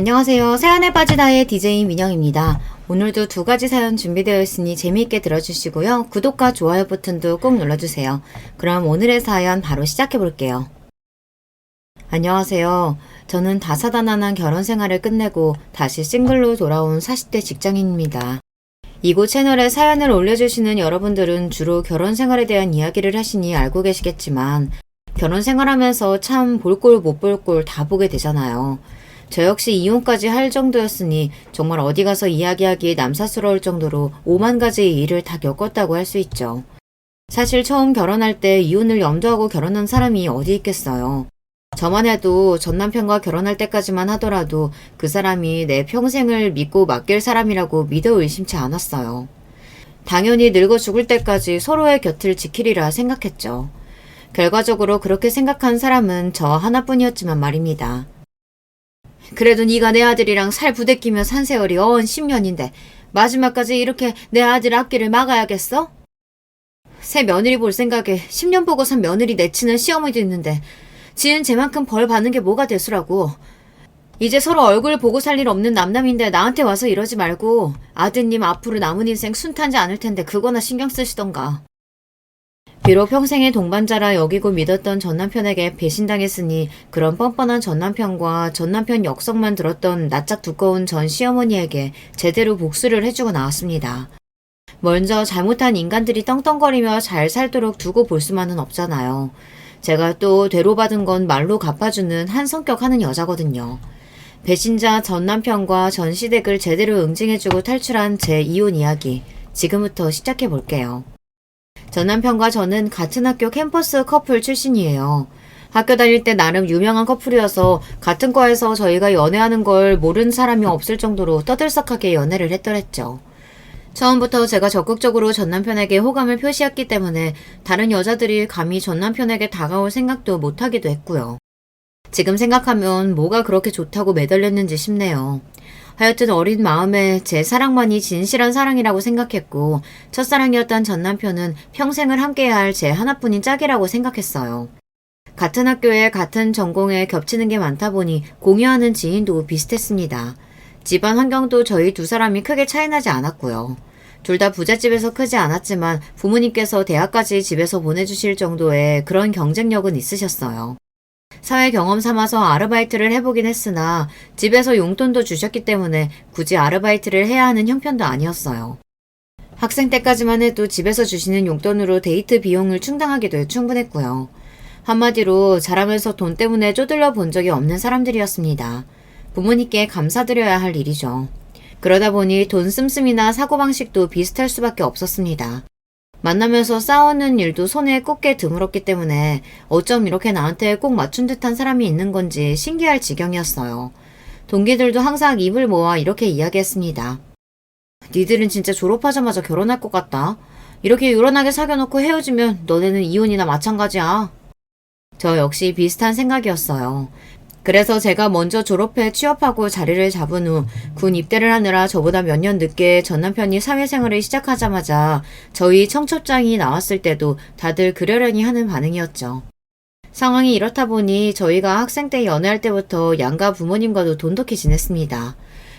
안녕하세요. 사연에 빠지다의 DJ 민영입니다. 오늘도 두 가지 사연 준비되어 있으니 재미있게 들어주시고요. 구독과 좋아요 버튼도 꼭 눌러주세요. 그럼 오늘의 사연 바로 시작해 볼게요. 안녕하세요. 저는 다사다난한 결혼 생활을 끝내고 다시 싱글로 돌아온 40대 직장인입니다. 이곳 채널에 사연을 올려주시는 여러분들은 주로 결혼 생활에 대한 이야기를 하시니 알고 계시겠지만 결혼 생활하면서 참 볼 꼴 못 볼 꼴 다 보게 되잖아요. 저 역시 이혼까지 할 정도였으니 정말 어디 가서 이야기하기에 남사스러울 정도로 5만 가지의 일을 다 겪었다고 할 수 있죠. 사실 처음 결혼할 때 이혼을 염두하고 결혼한 사람이 어디 있겠어요. 저만 해도 전 남편과 결혼할 때까지만 하더라도 그 사람이 내 평생을 믿고 맡길 사람이라고 믿어 의심치 않았어요. 당연히 늙어 죽을 때까지 서로의 곁을 지키리라 생각했죠. 결과적으로 그렇게 생각한 사람은 저 하나뿐이었지만 말입니다. 그래도 네가 내 아들이랑 살 부대끼며 산 세월이 10년인데 마지막까지 이렇게 내 아들 앞길을 막아야겠어? 새 며느리 볼 생각에 10년 보고 산 며느리 내치는 시어머니도 있는데 지은 쟤만큼 벌 받는 게 뭐가 대수라고. 이제 서로 얼굴 보고 살 일 없는 남남인데 나한테 와서 이러지 말고 아드님 앞으로 남은 인생 순탄지 않을 텐데 그거나 신경 쓰시던가. 비록 평생의 동반자라 여기고 믿었던 전남편에게 배신당했으니 그런 뻔뻔한 전남편과 전남편 역성만 들었던 낯짝 두꺼운 전 시어머니에게 제대로 복수를 해주고 나왔습니다. 먼저 잘못한 인간들이 떵떵거리며 잘 살도록 두고 볼 수만은 없잖아요. 제가 또 대로받은 건 말로 갚아주는 한 성격 하는 여자거든요. 배신자 전 남편과 전 시댁을 제대로 응징해주고 탈출한 제 이혼 이야기 지금부터 시작해 볼게요. 전 남편과 저는 같은 학교 캠퍼스 커플 출신이에요. 학교 다닐 때 나름 유명한 커플이어서 같은 과에서 저희가 연애하는 걸 모르는 사람이 없을 정도로 떠들썩하게 연애를 했더랬죠. 처음부터 제가 적극적으로 전 남편에게 호감을 표시했기 때문에 다른 여자들이 감히 전 남편에게 다가올 생각도 못하기도 했고요. 지금 생각하면 뭐가 그렇게 좋다고 매달렸는지 싶네요. 하여튼 어린 마음에 제 사랑만이 진실한 사랑이라고 생각했고 첫사랑이었던 전 남편은 평생을 함께해야 할 제 하나뿐인 짝이라고 생각했어요. 같은 학교에 같은 전공에 겹치는 게 많다 보니 공유하는 지인도 비슷했습니다. 집안 환경도 저희 두 사람이 크게 차이나지 않았고요. 둘 다 부잣집에서 크지 않았지만 부모님께서 대학까지 집에서 보내주실 정도의 그런 경쟁력은 있으셨어요. 사회 경험 삼아서 아르바이트를 해보긴 했으나 집에서 용돈도 주셨기 때문에 굳이 아르바이트를 해야 하는 형편도 아니었어요. 학생 때까지만 해도 집에서 주시는 용돈으로 데이트 비용을 충당하기도 충분했고요. 한마디로 자라면서 돈 때문에 쪼들려 본 적이 없는 사람들이었습니다. 부모님께 감사드려야 할 일이죠. 그러다 보니 돈 씀씀이나 사고방식도 비슷할 수밖에 없었습니다. 만나면서 싸우는 일도 손에 꼽게 드물었기 때문에 어쩜 이렇게 나한테 꼭 맞춘 듯한 사람이 있는 건지 신기할 지경이었어요. 동기들도 항상 입을 모아 이렇게 이야기했습니다. 니들은 진짜 졸업하자마자 결혼할 것 같다. 이렇게 유런하게 사귀어놓고 헤어지면 너네는 이혼이나 마찬가지야. 저 역시 비슷한 생각이었어요. 그래서 제가 먼저 졸업해 취업하고 자리를 잡은 후 군 입대를 하느라 저보다 몇 년 늦게 전 남편이 사회생활을 시작하자마자 저희 청첩장이 나왔을 때도 다들 그러려니 하는 반응이었죠. 상황이 이렇다 보니 저희가 학생 때 연애할 때부터 양가 부모님과도 돈독히 지냈습니다.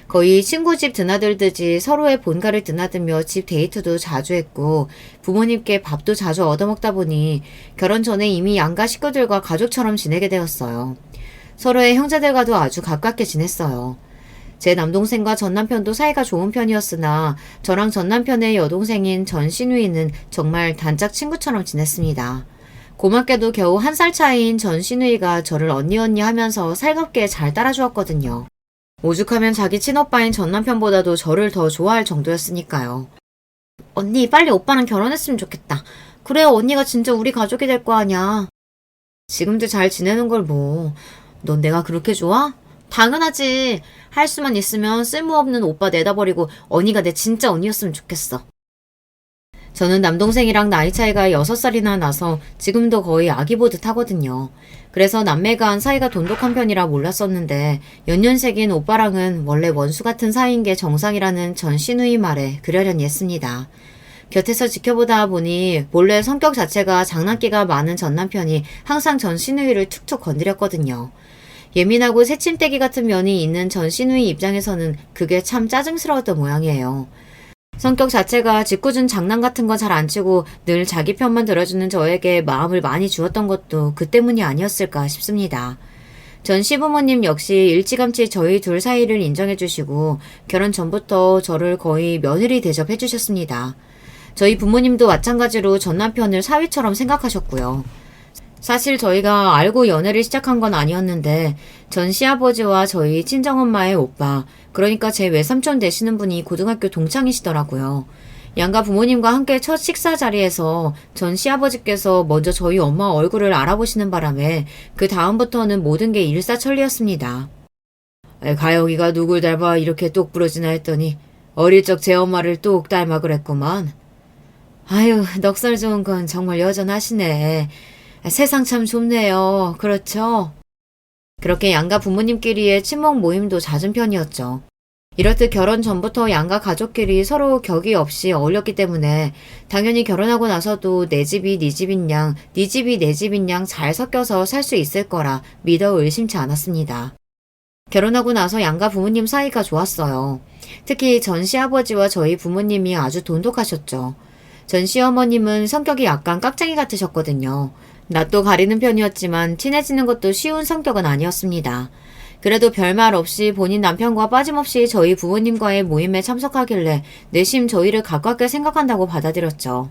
거의 친구 집 드나들듯이 서로의 본가를 드나들며 집 데이트도 자주 했고 부모님께 밥도 자주 얻어먹다 보니 결혼 전에 이미 양가 식구들과 가족처럼 지내게 되었어요. 서로의 형제들과도 아주 가깝게 지냈어요. 제 남동생과 전 남편도 사이가 좋은 편이었으나 저랑 전 남편의 여동생인 전 시누이는 정말 단짝 친구처럼 지냈습니다. 고맙게도 겨우 1살 차이인 전 시누이가 저를 언니 하면서 살갑게 잘 따라주었거든요. 오죽하면 자기 친오빠인 전 남편보다도 저를 더 좋아할 정도였으니까요. 언니 빨리 오빠랑 결혼했으면 좋겠다. 그래야 언니가 진짜 우리 가족이 될 거 아냐. 지금도 잘 지내는 걸 뭐. 넌 내가 그렇게 좋아? 당연하지. 할 수만 있으면 쓸모없는 오빠 내다버리고 언니가 내 진짜 언니였으면 좋겠어. 저는 남동생이랑 나이 차이가 6살이나 나서 지금도 거의 아기 보듯 하거든요. 그래서 남매 간 사이가 돈독한 편이라 몰랐었는데 연년생인 오빠랑은 원래 원수 같은 사이인 게 정상이라는 전 시누이 말에 그러려니 했습니다. 곁에서 지켜보다 보니 본래 성격 자체가 장난기가 많은 전 남편이 항상 전 시누이를 툭툭 건드렸거든요. 예민하고 새침대기 같은 면이 있는 전 시누이 입장에서는 그게 참 짜증스러웠던 모양이에요. 성격 자체가 짓궂은 장난 같은 거 잘 안 치고 늘 자기 편만 들어주는 저에게 마음을 많이 주었던 것도 그 때문이 아니었을까 싶습니다. 전 시부모님 역시 일찌감치 저희 둘 사이를 인정해 주시고 결혼 전부터 저를 거의 며느리 대접해 주셨습니다. 저희 부모님도 마찬가지로 전 남편을 사위처럼 생각하셨고요. 사실 저희가 알고 연애를 시작한 건 아니었는데 전 시아버지와 저희 친정엄마의 오빠, 그러니까 제 외삼촌 되시는 분이 고등학교 동창이시더라고요. 양가 부모님과 함께 첫 식사 자리에서 전 시아버지께서 먼저 저희 엄마 얼굴을 알아보시는 바람에 그 다음부터는 모든 게 일사천리였습니다. 가영이가 누굴 닮아 이렇게 똑 부러지나 했더니 어릴 적 제 엄마를 똑 닮아 그랬구만. 아유, 넉살 좋은 건 정말 여전하시네. 세상 참 좁네요. 그렇죠? 그렇게 양가 부모님끼리의 친목 모임도 잦은 편이었죠. 이렇듯 결혼 전부터 양가 가족끼리 서로 격이 없이 어울렸기 때문에 당연히 결혼하고 나서도 내 집이 네 집인 양, 네 집이 내 집인 양 잘 섞여서 살 수 있을 거라 믿어 의심치 않았습니다. 결혼하고 나서 양가 부모님 사이가 좋았어요. 특히 전 시아버지와 저희 부모님이 아주 돈독하셨죠. 전 시어머님은 성격이 약간 깍쟁이 같으셨거든요. 낯도 가리는 편이었지만 친해지는 것도 쉬운 성격은 아니었습니다. 그래도 별말 없이 본인 남편과 빠짐없이 저희 부모님과의 모임에 참석하길래 내심 저희를 가깝게 생각한다고 받아들였죠.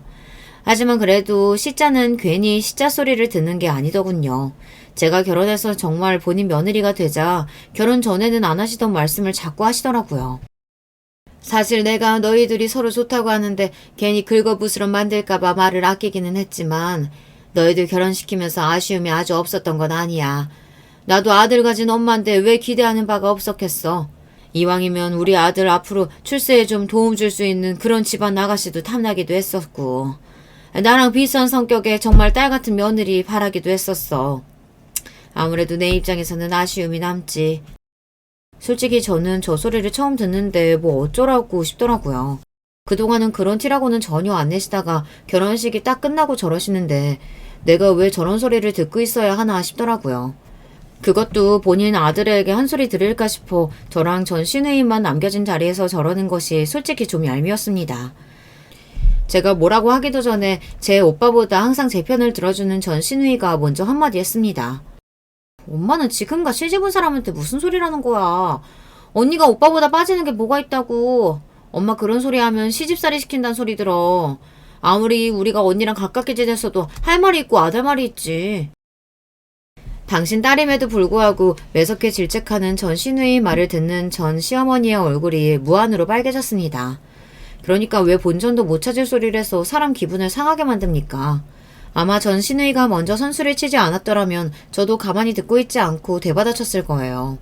하지만 그래도 시자는 괜히 시자 소리를 듣는 게 아니더군요. 제가 결혼해서 정말 본인 며느리가 되자 결혼 전에는 안 하시던 말씀을 자꾸 하시더라고요. 사실 내가 너희들이 서로 좋다고 하는데 괜히 긁어부스럼 만들까봐 말을 아끼기는 했지만 너희들 결혼시키면서 아쉬움이 아주 없었던 건 아니야. 나도 아들 가진 엄마인데 왜 기대하는 바가 없었겠어. 이왕이면 우리 아들 앞으로 출세에 좀 도움 줄 수 있는 그런 집안 아가씨도 탐나기도 했었고 나랑 비슷한 성격에 정말 딸 같은 며느리 바라기도 했었어. 아무래도 내 입장에서는 아쉬움이 남지. 솔직히 저는 저 소리를 처음 듣는데 뭐 어쩌라고 싶더라고요. 그동안은 그런 티라고는 전혀 안 내시다가 결혼식이 딱 끝나고 저러시는데 내가 왜 저런 소리를 듣고 있어야 하나 싶더라고요. 그것도 본인 아들에게 한 소리 들을까 싶어 저랑 전 시누이만 남겨진 자리에서 저러는 것이 솔직히 좀 얄미웠습니다. 제가 뭐라고 하기도 전에 제 오빠보다 항상 제 편을 들어주는 전 시누이가 먼저 한마디 했습니다. 엄마는 지금과 시집온 사람한테 무슨 소리라는 거야. 언니가 오빠보다 빠지는 게 뭐가 있다고. 엄마 그런 소리 하면 시집살이 시킨다는 소리 들어. 아무리 우리가 언니랑 가깝게 지냈어도 할 말이 있고 아들 말이 있지. 당신 딸임에도 불구하고 매섭게 질책하는 전 시누이 말을 듣는 전 시어머니의 얼굴이 무한으로 빨개졌습니다. 그러니까 왜 본전도 못 찾을 소리를 해서 사람 기분을 상하게 만듭니까? 아마 전 시누이가 먼저 선수를 치지 않았더라면 저도 가만히 듣고 있지 않고 되받아쳤을 거예요.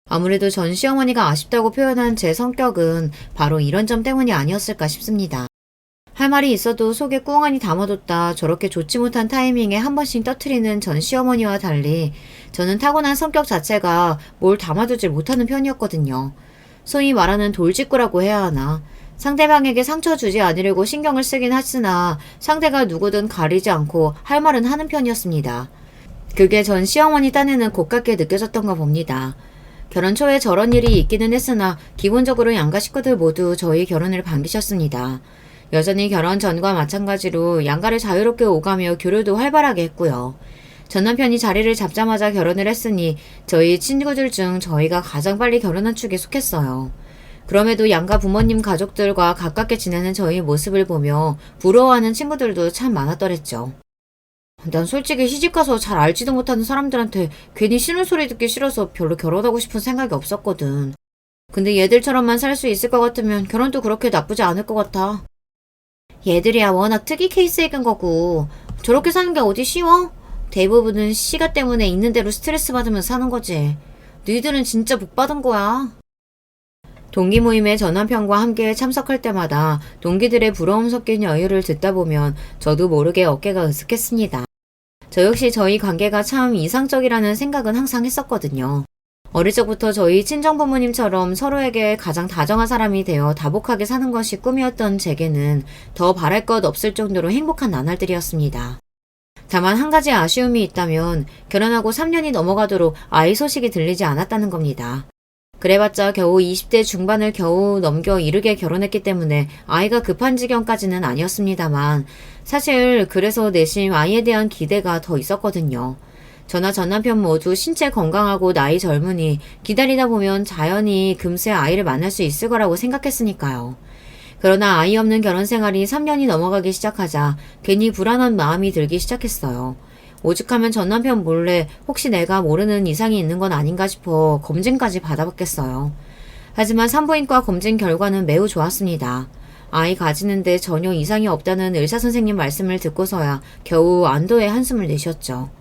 아무래도 전 시어머니가 아쉽다고 표현한 제 성격은 바로 이런 점 때문이 아니었을까 싶습니다. 할 말이 있어도 속에 꽁하니 담아뒀다 저렇게 좋지 못한 타이밍에 한 번씩 떠트리는 전 시어머니와 달리 저는 타고난 성격 자체가 뭘 담아두질 못하는 편이었거든요. 소위 말하는 돌직구라고 해야 하나. 상대방에게 상처 주지 않으려고 신경을 쓰긴 하으나 상대가 누구든 가리지 않고 할 말은 하는 편이었습니다. 그게 전 시어머니 딴에는 곱깝게 느껴졌던가 봅니다. 결혼 초에 저런 일이 있기는 했으나 기본적으로 양가 식구들 모두 저희 결혼을 반기셨습니다. 여전히 결혼 전과 마찬가지로 양가를 자유롭게 오가며 교류도 활발하게 했고요. 전 남편이 자리를 잡자마자 결혼을 했으니 저희 친구들 중 저희가 가장 빨리 결혼한 축에 속했어요. 그럼에도 양가 부모님 가족들과 가깝게 지내는 저희 모습을 보며 부러워하는 친구들도 참 많았더랬죠. 난 솔직히 시집가서 잘 알지도 못하는 사람들한테 괜히 싫은 소리 듣기 싫어서 별로 결혼하고 싶은 생각이 없었거든. 근데 얘들처럼만 살 수 있을 것 같으면 결혼도 그렇게 나쁘지 않을 것 같아. 얘들이야 워낙 특이 케이스이긴 거고 저렇게 사는 게 어디 쉬워? 대부분은 시가 때문에 있는 대로 스트레스 받으면서 사는 거지. 너희들은 진짜 복 받은 거야. 동기 모임에 전 남편과 함께 참석할 때마다 동기들의 부러움 섞인 여유를 듣다 보면 저도 모르게 어깨가 으쓱했습니다. 저 역시 저희 관계가 참 이상적이라는 생각은 항상 했었거든요. 어릴 적부터 저희 친정부모님처럼 서로에게 가장 다정한 사람이 되어 다복하게 사는 것이 꿈이었던 제게는 더 바랄 것 없을 정도로 행복한 나날들이었습니다. 다만 한 가지 아쉬움이 있다면 결혼하고 3년이 넘어가도록 아이 소식이 들리지 않았다는 겁니다. 그래봤자 겨우 20대 중반을 겨우 넘겨 이르게 결혼했기 때문에 아이가 급한 지경까지는 아니었습니다만 사실 그래서 내심 아이에 대한 기대가 더 있었거든요. 저나 전 남편 모두 신체 건강하고 나이 젊으니 기다리다 보면 자연히 금세 아이를 만날 수 있을 거라고 생각했으니까요. 그러나 아이 없는 결혼 생활이 3년이 넘어가기 시작하자 괜히 불안한 마음이 들기 시작했어요. 오죽하면 전 남편 몰래 혹시 내가 모르는 이상이 있는 건 아닌가 싶어 검진까지 받아봤겠어요. 하지만 산부인과 검진 결과는 매우 좋았습니다. 아이 가지는데 전혀 이상이 없다는 의사 선생님 말씀을 듣고서야 겨우 안도의 한숨을 내쉬었죠.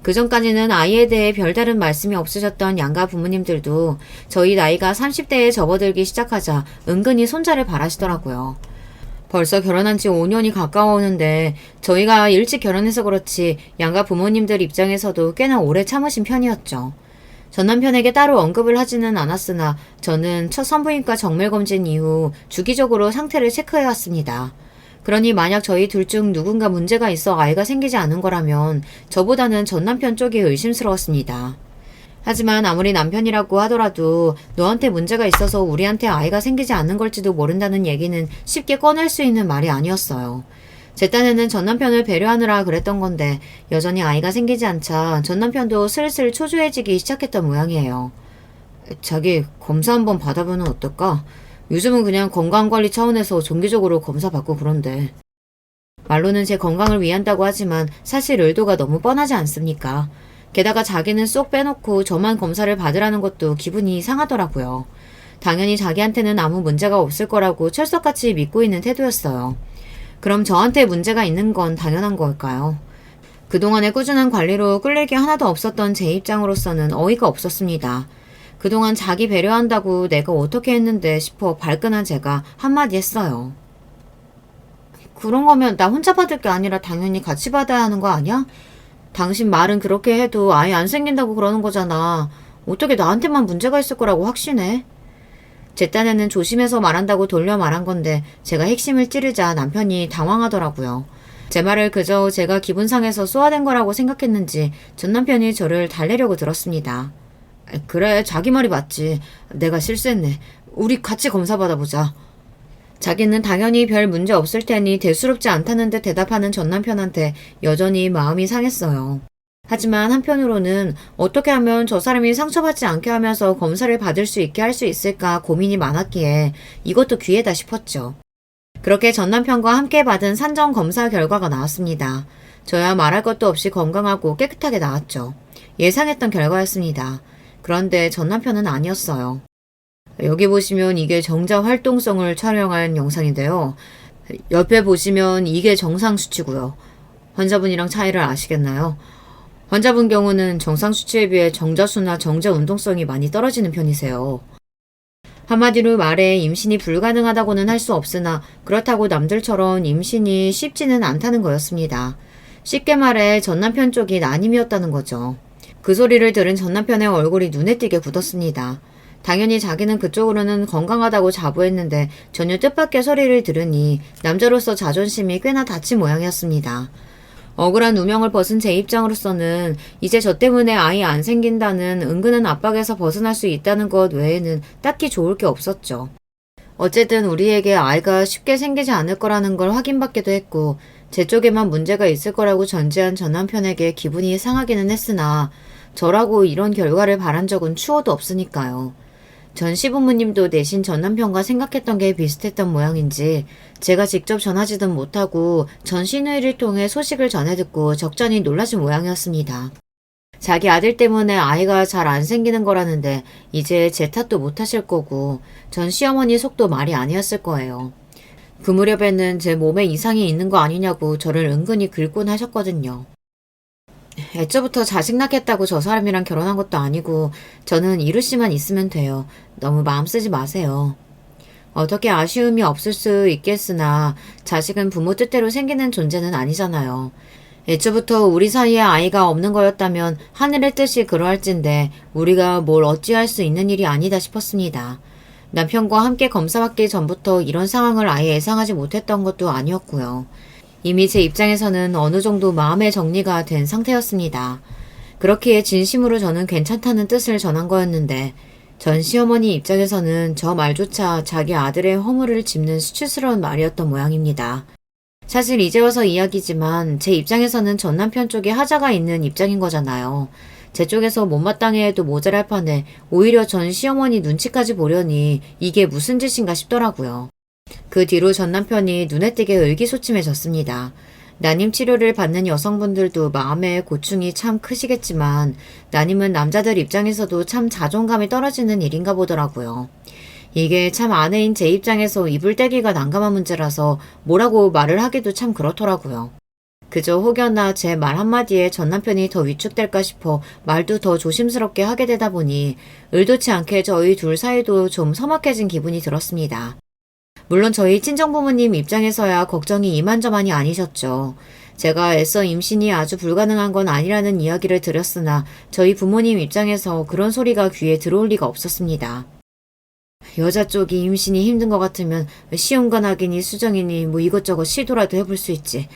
그 전까지는 아이에 대해 별다른 말씀이 없으셨던 양가 부모님들도 저희 나이가 30대에 접어들기 시작하자 은근히 손자를 바라시더라고요. 벌써 결혼한 지 5년이 가까워오는데 저희가 일찍 결혼해서 그렇지 양가 부모님들 입장에서도 꽤나 오래 참으신 편이었죠. 전 남편에게 따로 언급을 하지는 않았으나 저는 첫 산부인과 정밀검진 이후 주기적으로 상태를 체크해왔습니다. 그러니 만약 저희 둘 중 누군가 문제가 있어 아이가 생기지 않은 거라면 저보다는 전 남편 쪽이 의심스러웠습니다. 하지만 아무리 남편이라고 하더라도 너한테 문제가 있어서 우리한테 아이가 생기지 않는 걸지도 모른다는 얘기는 쉽게 꺼낼 수 있는 말이 아니었어요. 제 딴에는 전 남편을 배려하느라 그랬던 건데 여전히 아이가 생기지 않자 전 남편도 슬슬 초조해지기 시작했던 모양이에요. 자기 검사 한번 받아보면 어떨까? 요즘은 그냥 건강관리 차원에서 정기적으로 검사 받고 그런데. 말로는 제 건강을 위한다고 하지만 사실 의도가 너무 뻔하지 않습니까? 게다가 자기는 쏙 빼놓고 저만 검사를 받으라는 것도 기분이 상하더라고요. 당연히 자기한테는 아무 문제가 없을 거라고 철석같이 믿고 있는 태도였어요. 그럼 저한테 문제가 있는 건 당연한 걸까요? 그동안의 꾸준한 관리로 끌릴 게 하나도 없었던 제 입장으로서는 어이가 없었습니다. 그동안 자기 배려한다고 내가 어떻게 했는데 싶어 발끈한 제가 한마디 했어요. 그런 거면 나 혼자 받을 게 아니라 당연히 같이 받아야 하는 거 아니야? 당신 말은 그렇게 해도 아예 안 생긴다고 그러는 거잖아. 어떻게 나한테만 문제가 있을 거라고 확신해? 제 딴에는 조심해서 말한다고 돌려 말한 건데 제가 핵심을 찌르자 남편이 당황하더라고요. 제 말을 그저 제가 기분 상해서 쏘아댄 거라고 생각했는지 전 남편이 저를 달래려고 들었습니다. 그래, 자기 말이 맞지. 내가 실수했네. 우리 같이 검사 받아보자. 자기는 당연히 별 문제 없을 테니 대수롭지 않다는 듯 대답하는 전 남편한테 여전히 마음이 상했어요. 하지만 한편으로는 어떻게 하면 저 사람이 상처받지 않게 하면서 검사를 받을 수 있게 할 수 있을까 고민이 많았기에 이것도 기회다 싶었죠. 그렇게 전 남편과 함께 받은 산정 검사 결과가 나왔습니다. 저야 말할 것도 없이 건강하고 깨끗하게 나왔죠. 예상했던 결과였습니다. 그런데 전 남편은 아니었어요. 여기 보시면 이게 정자 활동성을 촬영한 영상인데요. 옆에 보시면 이게 정상 수치고요. 환자분이랑 차이를 아시겠나요? 환자분 경우는 정상 수치에 비해 정자수나 정자 운동성이 많이 떨어지는 편이세요. 한마디로 말해 임신이 불가능하다고는 할 수 없으나 그렇다고 남들처럼 임신이 쉽지는 않다는 거였습니다. 쉽게 말해 전 남편 쪽이 난임이었다는 거죠. 그 소리를 들은 전 남편의 얼굴이 눈에 띄게 굳었습니다. 당연히 자기는 그쪽으로는 건강하다고 자부했는데 전혀 뜻밖의 소리를 들으니 남자로서 자존심이 꽤나 다친 모양이었습니다. 억울한 누명을 벗은 제 입장으로서는 이제 저 때문에 아이 안 생긴다는 은근한 압박에서 벗어날 수 있다는 것 외에는 딱히 좋을 게 없었죠. 어쨌든 우리에게 아이가 쉽게 생기지 않을 거라는 걸 확인받기도 했고 제 쪽에만 문제가 있을 거라고 전제한 전 남편에게 기분이 상하기는 했으나 저라고 이런 결과를 바란 적은 추호도 없으니까요. 전 시부모님도 내신 전 남편과 생각했던 게 비슷했던 모양인지 제가 직접 전하지든 못하고 전 시누이를 통해 소식을 전해 듣고 적잖이 놀라신 모양이었습니다. 자기 아들 때문에 아이가 잘 안 생기는 거라는데 이제 제 탓도 못하실 거고 전 시어머니 속도 말이 아니었을 거예요. 그 무렵에는 제 몸에 이상이 있는 거 아니냐고 저를 은근히 긁곤 하셨거든요. 애초부터 자식 낳겠다고 저 사람이랑 결혼한 것도 아니고 저는 이루 씨만 있으면 돼요. 너무 마음 쓰지 마세요. 어떻게 아쉬움이 없을 수 있겠으나 자식은 부모 뜻대로 생기는 존재는 아니잖아요. 애초부터 우리 사이에 아이가 없는 거였다면 하늘의 뜻이 그러할진데 우리가 뭘 어찌할 수 있는 일이 아니다 싶었습니다. 남편과 함께 검사받기 전부터 이런 상황을 아예 예상하지 못했던 것도 아니었고요. 이미 제 입장에서는 어느 정도 마음의 정리가 된 상태였습니다. 그렇기에 진심으로 저는 괜찮다는 뜻을 전한 거였는데 전 시어머니 입장에서는 저 말조차 자기 아들의 허물을 짚는 수치스러운 말이었던 모양입니다. 사실 이제 와서 이야기지만 제 입장에서는 전 남편 쪽에 하자가 있는 입장인 거잖아요. 제 쪽에서 못마땅해 해도 모자랄 판에 오히려 전 시어머니 눈치까지 보려니 이게 무슨 짓인가 싶더라고요. 그 뒤로 전 남편이 눈에 띄게 의기소침해졌습니다. 난임 치료를 받는 여성분들도 마음의 고충이 참 크시겠지만 난임은 남자들 입장에서도 참 자존감이 떨어지는 일인가 보더라고요. 이게 참 아내인 제 입장에서 이불 떼기가 난감한 문제라서 뭐라고 말을 하기도 참 그렇더라고요. 그저 혹여나 제 말 한마디에 전 남편이 더 위축될까 싶어 말도 더 조심스럽게 하게 되다 보니 의도치 않게 저희 둘 사이도 좀 서먹해진 기분이 들었습니다. 물론 저희 친정부모님 입장에서야 걱정이 이만저만이 아니셨죠. 제가 애써 임신이 아주 불가능한 건 아니라는 이야기를 드렸으나 저희 부모님 입장에서 그런 소리가 귀에 들어올 리가 없었습니다. 여자 쪽이 임신이 힘든 것 같으면 시험관하기니 수정이니 뭐 이것저것 시도라도 해볼 수 있지.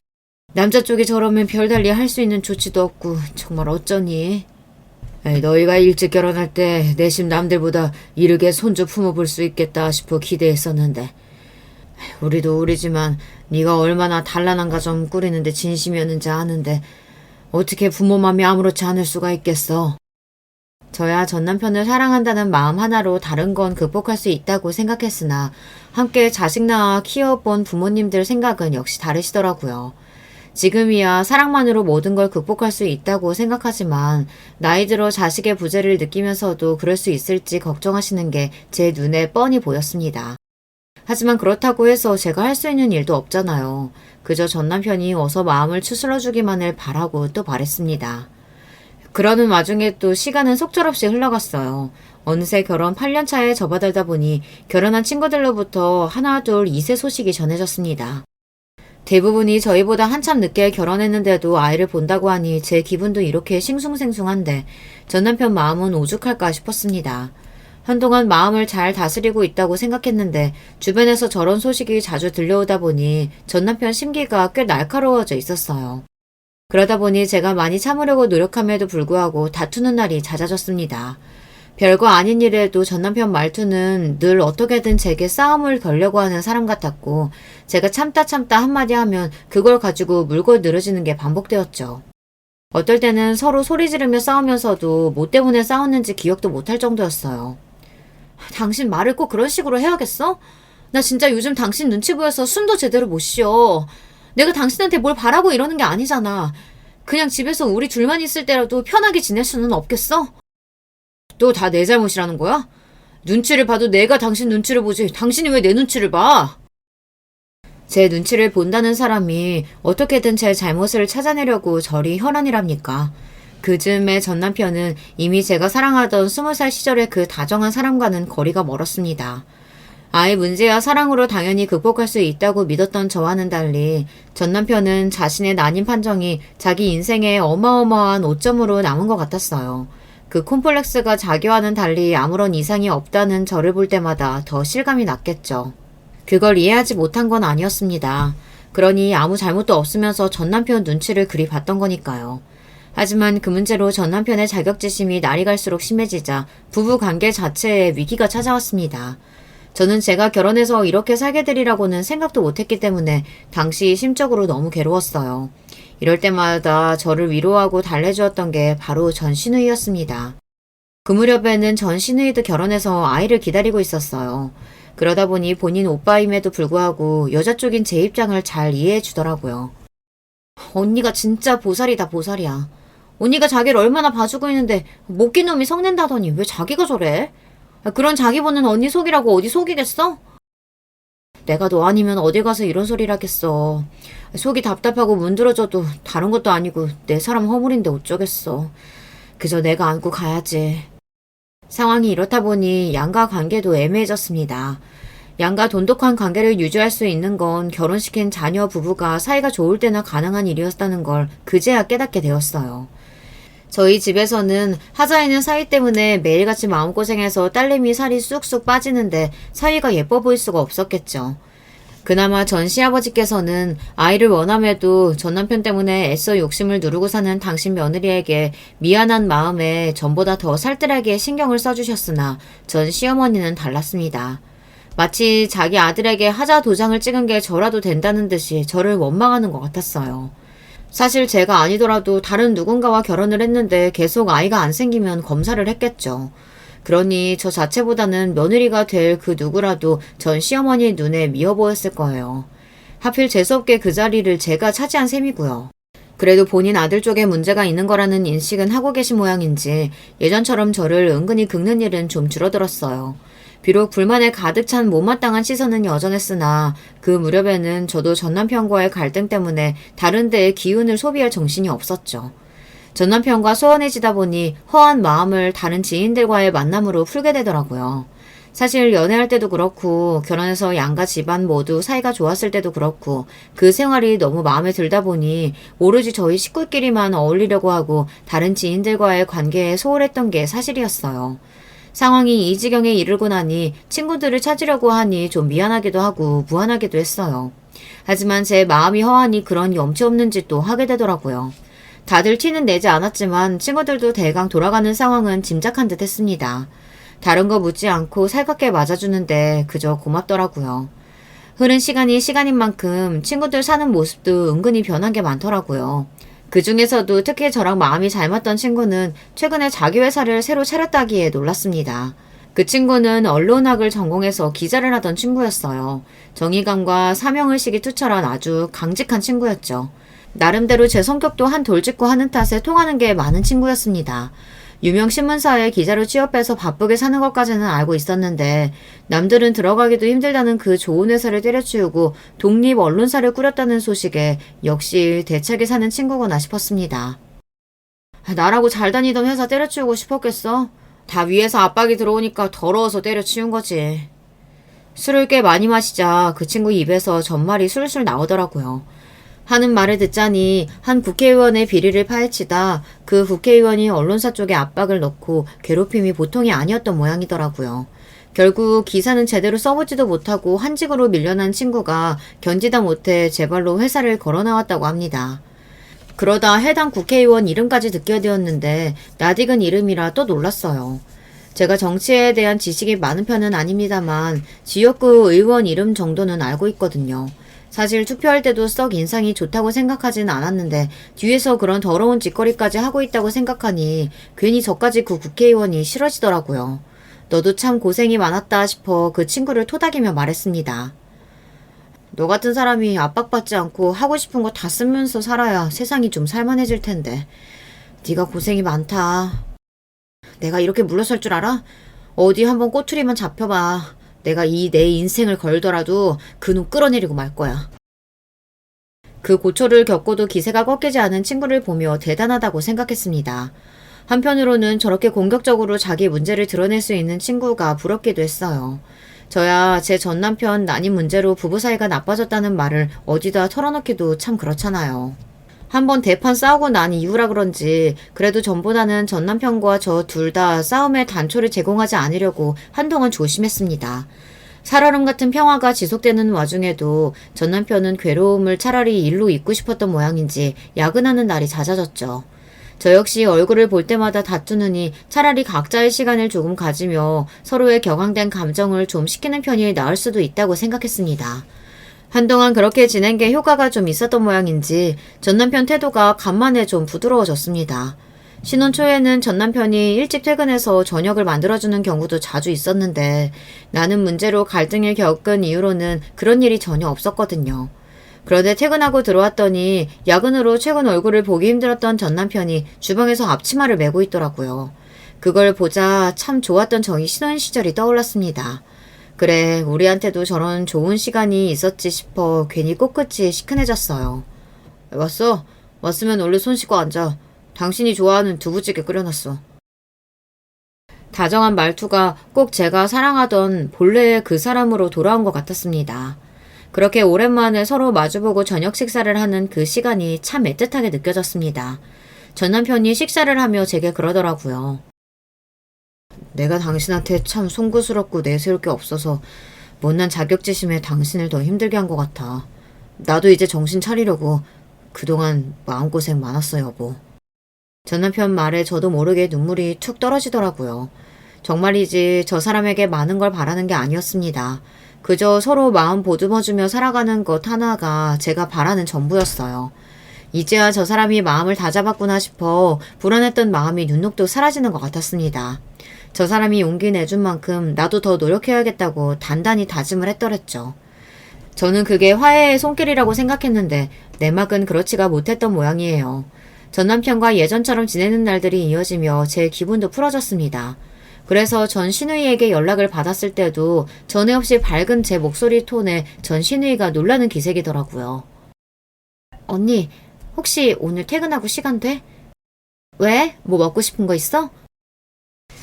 남자 쪽이 저러면 별달리 할 수 있는 조치도 없고 정말 어쩌니? 너희가 일찍 결혼할 때 내심 남들보다 이르게 손주 품어볼 수 있겠다 싶어 기대했었는데 우리도 우리지만 네가 얼마나 단란한 가정 꾸리는데 진심이었는지 아는데 어떻게 부모 맘이 아무렇지 않을 수가 있겠어. 저야 전 남편을 사랑한다는 마음 하나로 다른 건 극복할 수 있다고 생각했으나 함께 자식 낳아 키워본 부모님들 생각은 역시 다르시더라고요. 지금이야 사랑만으로 모든 걸 극복할 수 있다고 생각하지만 나이 들어 자식의 부재를 느끼면서도 그럴 수 있을지 걱정하시는 게 제 눈에 뻔히 보였습니다. 하지만 그렇다고 해서 제가 할 수 있는 일도 없잖아요. 그저 전 남편이 어서 마음을 추스러주기만을 바라고 또 바랬습니다. 그러는 와중에 또 시간은 속절없이 흘러갔어요. 어느새 결혼 8년 차에 접어들다 보니 결혼한 친구들로부터 하나 둘 2세 소식이 전해졌습니다. 대부분이 저희보다 한참 늦게 결혼했는데도 아이를 본다고 하니 제 기분도 이렇게 싱숭생숭한데 전 남편 마음은 오죽할까 싶었습니다. 한동안 마음을 잘 다스리고 있다고 생각했는데 주변에서 저런 소식이 자주 들려오다 보니 전 남편 심기가 꽤 날카로워져 있었어요. 그러다 보니 제가 많이 참으려고 노력함에도 불구하고 다투는 날이 잦아졌습니다. 별거 아닌 일에도 전 남편 말투는 늘 어떻게든 제게 싸움을 걸려고 하는 사람 같았고 제가 참다 한마디 하면 그걸 가지고 물고 늘어지는 게 반복되었죠. 어떨 때는 서로 소리 지르며 싸우면서도 뭐 때문에 싸웠는지 기억도 못할 정도였어요. 당신 말을 꼭 그런 식으로 해야겠어? 나 진짜 요즘 당신 눈치 보여서 숨도 제대로 못 쉬어. 내가 당신한테 뭘 바라고 이러는 게 아니잖아. 그냥 집에서 우리 둘만 있을 때라도 편하게 지낼 수는 없겠어? 또 다 내 잘못이라는 거야? 눈치를 봐도 내가 당신 눈치를 보지 당신이 왜 내 눈치를 봐? 제 눈치를 본다는 사람이 어떻게든 제 잘못을 찾아내려고 저리 혈안이랍니까? 그 즈음에 전 남편은 이미 제가 사랑하던 20살 시절의 그 다정한 사람과는 거리가 멀었습니다. 아이 문제야 사랑으로 당연히 극복할 수 있다고 믿었던 저와는 달리 전 남편은 자신의 난임 판정이 자기 인생의 어마어마한 오점으로 남은 것 같았어요. 그 콤플렉스가 자기와는 달리 아무런 이상이 없다는 저를 볼 때마다 더 실감이 났겠죠. 그걸 이해하지 못한 건 아니었습니다. 그러니 아무 잘못도 없으면서 전 남편 눈치를 그리 봤던 거니까요. 하지만 그 문제로 전 남편의 자격지심이 날이 갈수록 심해지자 부부 관계 자체에 위기가 찾아왔습니다. 저는 제가 결혼해서 이렇게 살게 되리라고는 생각도 못했기 때문에 당시 심적으로 너무 괴로웠어요. 이럴 때마다 저를 위로하고 달래주었던 게 바로 전 시누이였습니다. 그 무렵에는 전 시누이도 결혼해서 아이를 기다리고 있었어요. 그러다 보니 본인 오빠임에도 불구하고 여자 쪽인 제 입장을 잘 이해해 주더라고요. 언니가 진짜 보살이다 보살이야. 언니가 자기를 얼마나 봐주고 있는데 못긴 놈이 성낸다더니 왜 자기가 저래? 그런 자기 보는 언니 속이라고 어디 속이겠어? 내가 너 아니면 어디 가서 이런 소리를 하겠어. 속이 답답하고 문드러져도 다른 것도 아니고 내 사람 허물인데 어쩌겠어. 그저 내가 안고 가야지. 상황이 이렇다 보니 양가 관계도 애매해졌습니다. 양가 돈독한 관계를 유지할 수 있는 건 결혼시킨 자녀 부부가 사이가 좋을 때나 가능한 일이었다는 걸 그제야 깨닫게 되었어요. 저희 집에서는 하자 있는 사이 때문에 매일같이 마음고생해서 딸내미 살이 쑥쑥 빠지는데 사이가 예뻐 보일 수가 없었겠죠. 그나마 전 시아버지께서는 아이를 원함에도 전 남편 때문에 애써 욕심을 누르고 사는 당신 며느리에게 미안한 마음에 전보다 더 살뜰하게 신경을 써주셨으나 전 시어머니는 달랐습니다. 마치 자기 아들에게 하자 도장을 찍은 게 저라도 된다는 듯이 저를 원망하는 것 같았어요. 사실 제가 아니더라도 다른 누군가와 결혼을 했는데 계속 아이가 안 생기면 검사를 했겠죠. 그러니 저 자체보다는 며느리가 될 그 누구라도 전 시어머니 눈에 미워 보였을 거예요. 하필 재수없게 그 자리를 제가 차지한 셈이고요. 그래도 본인 아들 쪽에 문제가 있는 거라는 인식은 하고 계신 모양인지 예전처럼 저를 은근히 긁는 일은 좀 줄어들었어요. 비록 불만에 가득 찬 못마땅한 시선은 여전했으나 그 무렵에는 저도 전 남편과의 갈등 때문에 다른 데에 기운을 소비할 정신이 없었죠. 전 남편과 소원해지다 보니 허한 마음을 다른 지인들과의 만남으로 풀게 되더라고요. 사실 연애할 때도 그렇고 결혼해서 양가 집안 모두 사이가 좋았을 때도 그렇고 그 생활이 너무 마음에 들다 보니 오로지 저희 식구끼리만 어울리려고 하고 다른 지인들과의 관계에 소홀했던 게 사실이었어요. 상황이 이 지경에 이르고 나니 친구들을 찾으려고 하니 좀 미안하기도 하고 무안하기도 했어요. 하지만 제 마음이 허하니 그런 염치 없는 짓도 하게 되더라고요. 다들 티는 내지 않았지만 친구들도 대강 돌아가는 상황은 짐작한 듯 했습니다. 다른 거 묻지 않고 살갑게 맞아주는데 그저 고맙더라고요. 흐른 시간이 시간인 만큼 친구들 사는 모습도 은근히 변한 게 많더라고요. 그 중에서도 특히 저랑 마음이 잘 맞던 친구는 최근에 자기 회사를 새로 차렸다기에 놀랐습니다. 그 친구는 언론학을 전공해서 기자를 하던 친구였어요. 정의감과 사명의식이 투철한 아주 강직한 친구였죠. 나름대로 제 성격도 한 돌직구 하는 탓에 통하는 게 많은 친구였습니다. 유명 신문사에 기자로 취업해서 바쁘게 사는 것까지는 알고 있었는데 남들은 들어가기도 힘들다는 그 좋은 회사를 때려치우고 독립 언론사를 꾸렸다는 소식에 역시 대책에 사는 친구구나 싶었습니다. 나라고 잘 다니던 회사 때려치우고 싶었겠어? 다 위에서 압박이 들어오니까 더러워서 때려치운 거지. 술을 꽤 많이 마시자 그 친구 입에서 전말이 술술 나오더라고요. 하는 말을 듣자니 한 국회의원의 비리를 파헤치다 그 국회의원이 언론사 쪽에 압박을 넣고 괴롭힘이 보통이 아니었던 모양이더라고요. 결국 기사는 제대로 써보지도 못하고 한직으로 밀려난 친구가 견디다 못해 제 발로 회사를 걸어 나왔다고 합니다. 그러다 해당 국회의원 이름까지 듣게 되었는데 낯익은 이름이라 또 놀랐어요. 제가 정치에 대한 지식이 많은 편은 아닙니다만 지역구 의원 이름 정도는 알고 있거든요. 사실 투표할 때도 썩 인상이 좋다고 생각하진 않았는데 뒤에서 그런 더러운 짓거리까지 하고 있다고 생각하니 괜히 저까지 그 국회의원이 싫어지더라고요. 너도 참 고생이 많았다 싶어 그 친구를 토닥이며 말했습니다. 너 같은 사람이 압박받지 않고 하고 싶은 거 다 쓰면서 살아야 세상이 좀 살만해질 텐데. 네가 고생이 많다. 내가 이렇게 물러설 줄 알아? 어디 한번 꼬투리만 잡혀봐. 내가 내 인생을 걸더라도 그놈 끌어내리고 말 거야. 그 고초를 겪고도 기세가 꺾이지 않은 친구를 보며 대단하다고 생각했습니다. 한편으로는 저렇게 공격적으로 자기 문제를 드러낼 수 있는 친구가 부럽기도 했어요. 저야 제 전 남편 난임 문제로 부부 사이가 나빠졌다는 말을 어디다 털어놓기도 참 그렇잖아요. 한번 대판 싸우고 난 이후라 그런지 그래도 전보다는 전 남편과 저 둘 다 싸움의 단초를 제공하지 않으려고 한동안 조심했습니다. 살얼음 같은 평화가 지속되는 와중에도 전 남편은 괴로움을 차라리 일로 잊고 싶었던 모양인지 야근하는 날이 잦아졌죠. 저 역시 얼굴을 볼 때마다 다투느니 차라리 각자의 시간을 조금 가지며 서로의 격앙된 감정을 좀 식히는 편이 나을 수도 있다고 생각했습니다. 한동안 그렇게 지낸 게 효과가 좀 있었던 모양인지 전 남편 태도가 간만에 좀 부드러워졌습니다. 신혼 초에는 전 남편이 일찍 퇴근해서 저녁을 만들어주는 경우도 자주 있었는데 나는 문제로 갈등을 겪은 이후로는 그런 일이 전혀 없었거든요. 그런데 퇴근하고 들어왔더니 야근으로 최근 얼굴을 보기 힘들었던 전 남편이 주방에서 앞치마를 메고 있더라고요. 그걸 보자 참 좋았던 저희 신혼 시절이 떠올랐습니다. 그래, 우리한테도 저런 좋은 시간이 있었지 싶어 괜히 코끝이 시큰해졌어요. 왔어? 왔으면 얼른 손 씻고 앉아. 당신이 좋아하는 두부찌개 끓여놨어. 다정한 말투가 꼭 제가 사랑하던 본래의 그 사람으로 돌아온 것 같았습니다. 그렇게 오랜만에 서로 마주보고 저녁 식사를 하는 그 시간이 참 애틋하게 느껴졌습니다. 전 남편이 식사를 하며 제게 그러더라고요. 내가 당신한테 참 송구스럽고 내세울 게 없어서 못난 자격지심에 당신을 더 힘들게 한 것 같아. 나도 이제 정신 차리려고. 그동안 마음고생 많았어, 여보. 전 남편 말에 저도 모르게 눈물이 툭 떨어지더라고요. 정말이지 저 사람에게 많은 걸 바라는 게 아니었습니다. 그저 서로 마음 보듬어주며 살아가는 것 하나가 제가 바라는 전부였어요. 이제야 저 사람이 마음을 다잡았구나 싶어 불안했던 마음이 눈녹듯 사라지는 것 같았습니다. 저 사람이 용기 내준 만큼 나도 더 노력해야겠다고 단단히 다짐을 했더랬죠. 저는 그게 화해의 손길이라고 생각했는데 내막은 그렇지가 못했던 모양이에요. 전 남편과 예전처럼 지내는 날들이 이어지며 제 기분도 풀어졌습니다. 그래서 전 신우이에게 연락을 받았을 때도 전에 없이 밝은 제 목소리 톤에 전 신우이가 놀라는 기색이더라고요. 언니, 혹시 오늘 퇴근하고 시간 돼? 왜? 뭐 먹고 싶은 거 있어?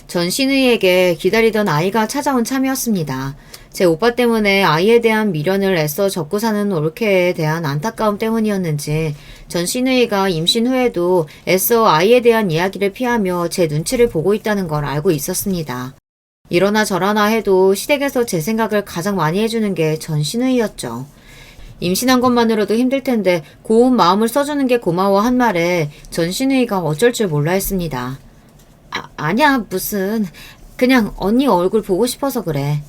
전 신우이에게 기다리던 아이가 찾아온 참이었습니다. 제 오빠 때문에 아이에 대한 미련을 애써 접고 사는 올케에 대한 안타까움 때문이었는지 전 신우이가 임신 후에도 애써 아이에 대한 이야기를 피하며 제 눈치를 보고 있다는 걸 알고 있었습니다. 이러나 저러나 해도 시댁에서 제 생각을 가장 많이 해주는 게 전 신우이였죠. 임신한 것만으로도 힘들 텐데 고운 마음을 써주는 게 고마워 한 말에 전 신우이가 어쩔 줄 몰라 했습니다. 아니야, 무슨. 그냥 언니 얼굴 보고 싶어서 그래.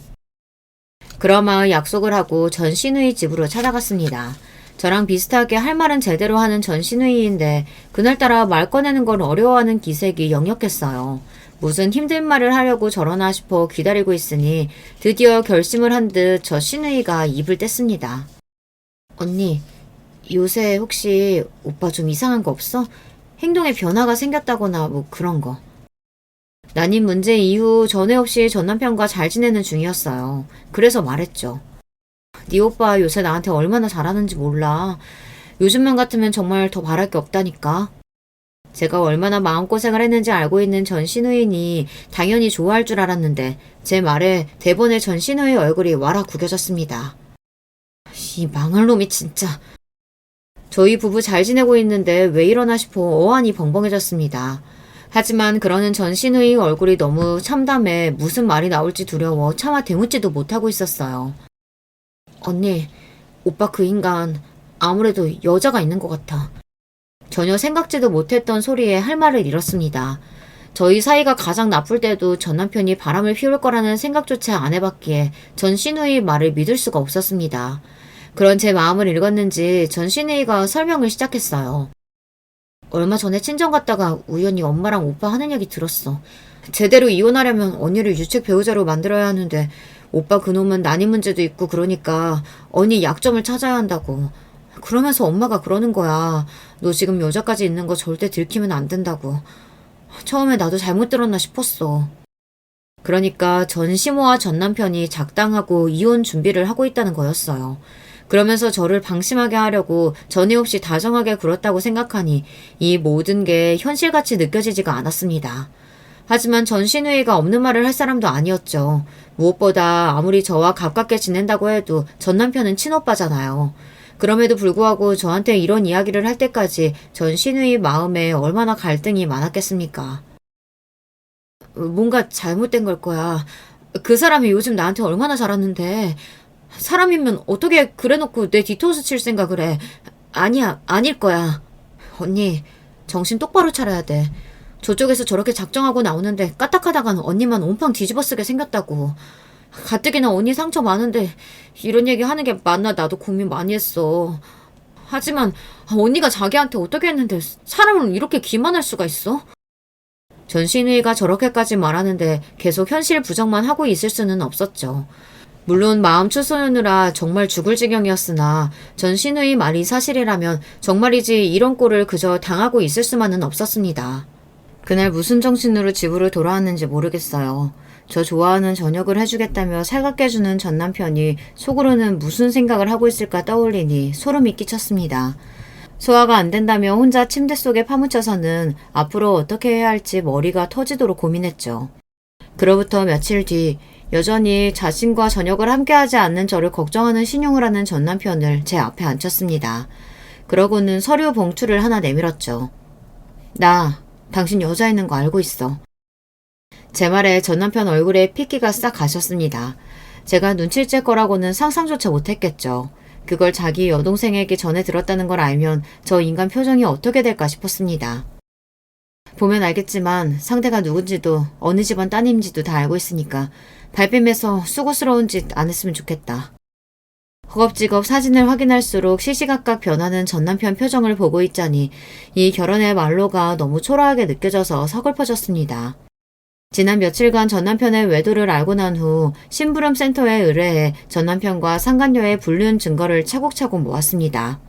그러마 약속을 하고 전 신우이 집으로 찾아갔습니다. 저랑 비슷하게 할 말은 제대로 하는 전 신우이인데 그날따라 말 꺼내는 걸 어려워하는 기색이 역력했어요. 무슨 힘든 말을 하려고 저러나 싶어 기다리고 있으니 드디어 결심을 한 듯 저 신우이가 입을 뗐습니다. 언니, 요새 혹시 오빠 좀 이상한 거 없어? 행동에 변화가 생겼다거나 뭐 그런 거. 난임 문제 이후 전에 없이 전 남편과 잘 지내는 중이었어요. 그래서 말했죠. 네 오빠 요새 나한테 얼마나 잘하는지 몰라. 요즘만 같으면 정말 더 바랄 게 없다니까. 제가 얼마나 마음고생을 했는지 알고 있는 전 신우인이 당연히 좋아할 줄 알았는데 제 말에 대번에 전 신우의 얼굴이 와라 구겨졌습니다. 이 망할 놈이 진짜. 저희 부부 잘 지내고 있는데 왜 이러나 싶어 어안이 벙벙해졌습니다. 하지만 그러는 전 신우의 얼굴이 너무 참담해 무슨 말이 나올지 두려워 차마 대묻지도 못하고 있었어요. 언니, 오빠 그 인간 아무래도 여자가 있는 것 같아. 전혀 생각지도 못했던 소리에 할 말을 잃었습니다. 저희 사이가 가장 나쁠 때도 전 남편이 바람을 피울 거라는 생각조차 안 해봤기에 전 신우의 말을 믿을 수가 없었습니다. 그런 제 마음을 읽었는지 전 신우이가 설명을 시작했어요. 얼마 전에 친정 갔다가 우연히 엄마랑 오빠 하는 얘기 들었어. 제대로 이혼하려면 언니를 유책 배우자로 만들어야 하는데 오빠 그놈은 난임 문제도 있고 그러니까 언니 약점을 찾아야 한다고. 그러면서 엄마가 그러는 거야. 너 지금 여자까지 있는 거 절대 들키면 안 된다고. 처음에 나도 잘못 들었나 싶었어. 그러니까 전 시모와 전 남편이 작당하고 이혼 준비를 하고 있다는 거였어요. 그러면서 저를 방심하게 하려고 전에 없이 다정하게 굴었다고 생각하니 이 모든 게 현실같이 느껴지지가 않았습니다. 하지만 전 신우이가 없는 말을 할 사람도 아니었죠. 무엇보다 아무리 저와 가깝게 지낸다고 해도 전 남편은 친오빠잖아요. 그럼에도 불구하고 저한테 이런 이야기를 할 때까지 전 신우이 마음에 얼마나 갈등이 많았겠습니까? 뭔가 잘못된 걸 거야. 그 사람이 요즘 나한테 얼마나 잘하는데. 사람이면 어떻게 그래놓고 내 뒤통수 칠 생각을 해. 아니야, 아닐 거야. 언니, 정신 똑바로 차려야 돼. 저쪽에서 저렇게 작정하고 나오는데 까딱하다간 언니만 온팡 뒤집어쓰게 생겼다고. 가뜩이나 언니 상처 많은데 이런 얘기 하는 게 맞나 나도 고민 많이 했어. 하지만 언니가 자기한테 어떻게 했는데 사람을 이렇게 기만할 수가 있어? 전 신우이가 저렇게까지 말하는데 계속 현실 부정만 하고 있을 수는 없었죠. 물론 마음 추스르느라 정말 죽을 지경이었으나 전 신우이 말이 사실이라면 정말이지 이런 꼴을 그저 당하고 있을 수만은 없었습니다. 그날 무슨 정신으로 집으로 돌아왔는지 모르겠어요. 저 좋아하는 저녁을 해주겠다며 살갑게 해주는 전 남편이 속으로는 무슨 생각을 하고 있을까 떠올리니 소름이 끼쳤습니다. 소화가 안 된다며 혼자 침대 속에 파묻혀서는 앞으로 어떻게 해야 할지 머리가 터지도록 고민했죠. 그로부터 며칠 뒤 여전히 자신과 저녁을 함께하지 않는 저를 걱정하는 신용을 하는 전 남편을 제 앞에 앉혔습니다. 그러고는 서류 봉투를 하나 내밀었죠. 나 당신 여자 있는 거 알고 있어. 제 말에 전 남편 얼굴에 핏기가 싹 가셨습니다. 제가 눈치를 챌 거라고는 상상조차 못했겠죠. 그걸 자기 여동생에게 전해 들었다는 걸 알면 저 인간 표정이 어떻게 될까 싶었습니다. 보면 알겠지만 상대가 누군지도 어느 집안 따님인지도 다 알고 있으니까 발뺌해서 수고스러운 짓 안 했으면 좋겠다. 허겁지겁 사진을 확인할수록 시시각각 변하는 전남편 표정을 보고 있자니 이 결혼의 말로가 너무 초라하게 느껴져서 서글퍼졌습니다. 지난 며칠간 전남편의 외도를 알고 난 후 심부름센터에 의뢰해 전남편과 상간녀의 불륜 증거를 차곡차곡 모았습니다.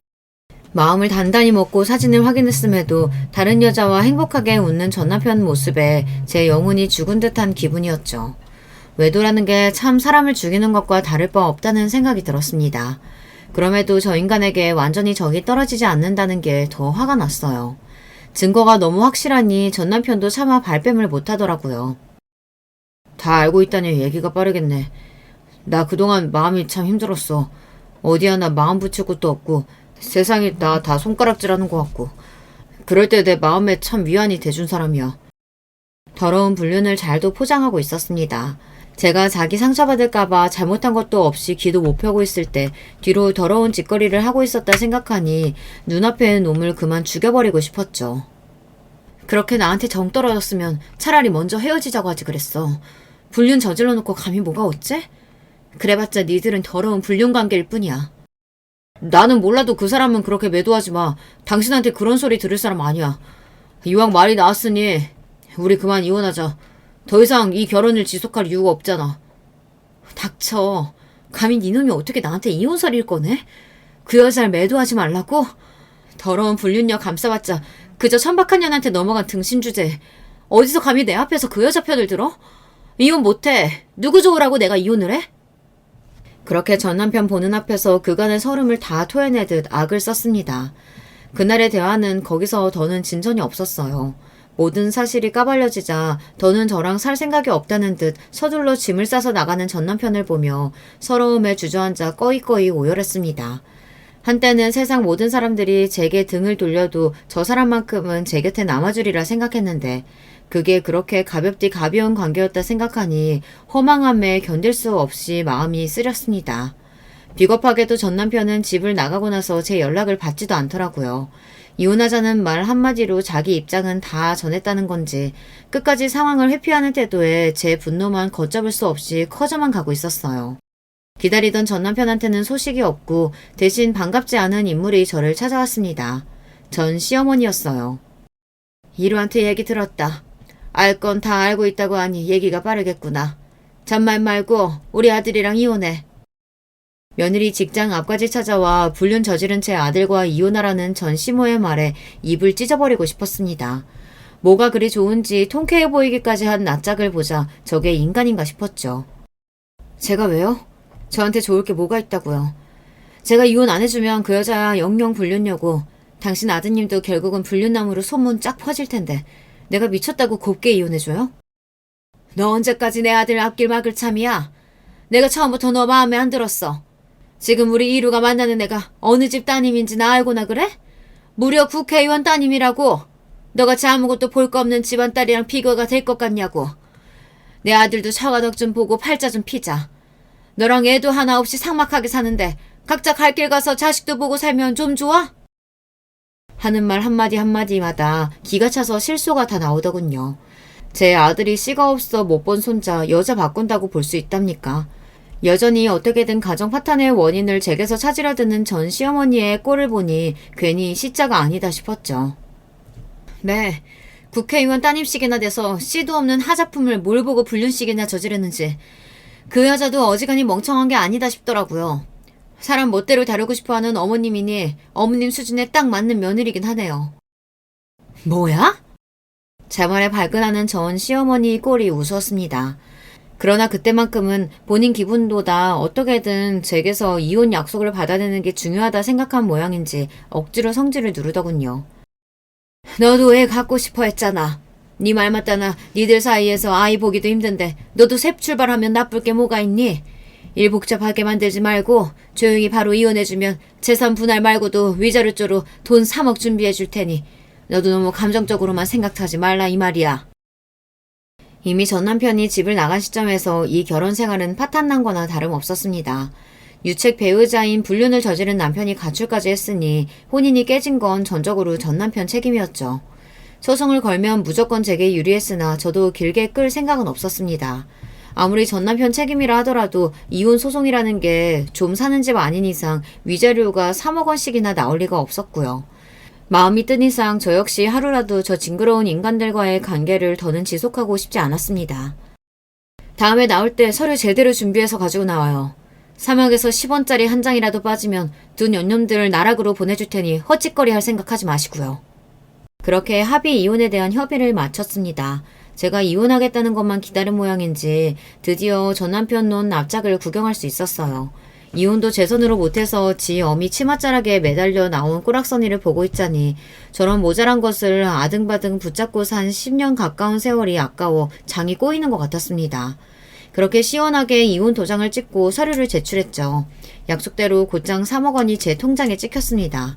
마음을 단단히 먹고 사진을 확인했음에도 다른 여자와 행복하게 웃는 전남편 모습에 제 영혼이 죽은 듯한 기분이었죠. 외도라는 게 참 사람을 죽이는 것과 다를 바 없다는 생각이 들었습니다. 그럼에도 저 인간에게 완전히 정이 떨어지지 않는다는 게 더 화가 났어요. 증거가 너무 확실하니 전 남편도 차마 발뺌을 못하더라고요. 다 알고 있다니 얘기가 빠르겠네. 나 그동안 마음이 참 힘들었어. 어디 하나 마음 붙일 것도 없고 세상이 나 다 손가락질하는 것 같고 그럴 때 내 마음에 참 위안이 돼준 사람이야. 더러운 불륜을 잘도 포장하고 있었습니다. 제가 자기 상처받을까봐 잘못한 것도 없이 귀도 못 펴고 있을 때 뒤로 더러운 짓거리를 하고 있었다 생각하니 눈앞에 놈을 그만 죽여버리고 싶었죠. 그렇게 나한테 정 떨어졌으면 차라리 먼저 헤어지자고 하지 그랬어. 불륜 저질러 놓고 감히 뭐가 어째? 그래봤자 니들은 더러운 불륜 관계일 뿐이야. 나는 몰라도 그 사람은 그렇게 매도하지 마. 당신한테 그런 소리 들을 사람 아니야. 이왕 말이 나왔으니 우리 그만 이혼하자. 더 이상 이 결혼을 지속할 이유가 없잖아. 닥쳐. 감히 니놈이 어떻게 나한테 이혼설이를 꺼내? 그 여자를 매도하지 말라고? 더러운 불륜녀 감싸봤자 그저 천박한 년한테 넘어간 등신 주제. 어디서 감히 내 앞에서 그 여자 편을 들어? 이혼 못해. 누구 좋으라고 내가 이혼을 해? 그렇게 전 남편 보는 앞에서 그간의 서름을 다 토해내듯 악을 썼습니다. 그날의 대화는 거기서 더는 진전이 없었어요. 모든 사실이 까발려지자 더는 저랑 살 생각이 없다는 듯 서둘러 짐을 싸서 나가는 전 남편을 보며 서러움에 주저앉아 꺼이꺼이 오열했습니다. 한때는 세상 모든 사람들이 제게 등을 돌려도 저 사람만큼은 제 곁에 남아주리라 생각했는데 그게 그렇게 가볍디 가벼운 관계였다 생각하니 허망함에 견딜 수 없이 마음이 쓰렸습니다. 비겁하게도 전 남편은 집을 나가고 나서 제 연락을 받지도 않더라고요. 이혼하자는 말 한마디로 자기 입장은 다 전했다는 건지 끝까지 상황을 회피하는 태도에 제 분노만 걷잡을 수 없이 커져만 가고 있었어요. 기다리던 전 남편한테는 소식이 없고 대신 반갑지 않은 인물이 저를 찾아왔습니다. 전 시어머니였어요. 이루한테 얘기 들었다. 알 건 다 알고 있다고 하니 얘기가 빠르겠구나. 잔말 말고 우리 아들이랑 이혼해. 며느리 직장 앞까지 찾아와 불륜 저지른 채 아들과 이혼하라는 전 시모의 말에 입을 찢어버리고 싶었습니다. 뭐가 그리 좋은지 통쾌해 보이기까지 한 낯짝을 보자 저게 인간인가 싶었죠. 제가 왜요? 저한테 좋을 게 뭐가 있다고요. 제가 이혼 안 해주면 그 여자야 영영 불륜녀고 당신 아드님도 결국은 불륜남으로 소문 쫙 퍼질 텐데 내가 미쳤다고 곱게 이혼해줘요? 너 언제까지 내 아들 앞길 막을 참이야? 내가 처음부터 너 마음에 안 들었어. 지금 우리 이루가 만나는 애가 어느 집 따님인지 나 알고나 그래? 무려 국회의원 따님이라고. 너같이 아무것도 볼 거 없는 집안 딸이랑 비교가 될 것 같냐고. 내 아들도 처가덕 좀 보고 팔자 좀 피자. 너랑 애도 하나 없이 삭막하게 사는데 각자 갈 길 가서 자식도 보고 살면 좀 좋아? 하는 말 한마디 한마디마다 기가 차서 실소가 다 나오더군요. 제 아들이 씨가 없어 못 본 손자 여자 바꾼다고 볼 수 있답니까? 여전히 어떻게든 가정 파탄의 원인을 제게서 찾으려 드는 전 시어머니의 꼴을 보니 괜히 시자가 아니다 싶었죠. 네, 국회의원 따님식이나 돼서 씨도 없는 하자품을 뭘 보고 불륜식이나 저지르는지 그 여자도 어지간히 멍청한 게 아니다 싶더라고요. 사람 멋대로 다루고 싶어하는 어머님이니 어머님 수준에 딱 맞는 며느리긴 하네요. 뭐야? 제 말에 발끈하는 전 시어머니 꼴이 우스웠습니다. 그러나 그때만큼은 본인 기분보다 어떻게든 제게서 이혼 약속을 받아내는 게 중요하다 생각한 모양인지 억지로 성질을 누르더군요. 너도 애 갖고 싶어 했잖아. 네 말 맞다나 니들 사이에서 아이 보기도 힘든데 너도 새 출발하면 나쁠 게 뭐가 있니? 일 복잡하게 만들지 말고 조용히 바로 이혼해주면 재산 분할 말고도 위자료조로 돈 3억 준비해 줄 테니 너도 너무 감정적으로만 생각하지 말라 이 말이야. 이미 전 남편이 집을 나간 시점에서 이 결혼 생활은 파탄난 거나 다름없었습니다. 유책 배우자인 불륜을 저지른 남편이 가출까지 했으니 혼인이 깨진 건 전적으로 전 남편 책임이었죠. 소송을 걸면 무조건 제게 유리했으나 저도 길게 끌 생각은 없었습니다. 아무리 전 남편 책임이라 하더라도 이혼 소송이라는 게 좀 사는 집 아닌 이상 위자료가 3억 원씩이나 나올 리가 없었고요. 마음이 뜬 이상 저 역시 하루라도 저 징그러운 인간들과의 관계를 더는 지속하고 싶지 않았습니다. 다음에 나올 때 서류 제대로 준비해서 가지고 나와요. 사막에서 10원짜리 한 장이라도 빠지면 둔 연놈들을 나락으로 보내줄 테니 헛짓거리 할 생각하지 마시고요. 그렇게 합의 이혼에 대한 협의를 마쳤습니다. 제가 이혼하겠다는 것만 기다린 모양인지 드디어 전 남편 놓은 납작을 구경할 수 있었어요. 이혼도 제 손으로 못해서 지 어미 치맛자락에 매달려 나온 꼬락서니를 보고 있자니 저런 모자란 것을 아등바등 붙잡고 산 10년 가까운 세월이 아까워 장이 꼬이는 것 같았습니다. 그렇게 시원하게 이혼 도장을 찍고 서류를 제출했죠. 약속대로 곧장 3억 원이 제 통장에 찍혔습니다.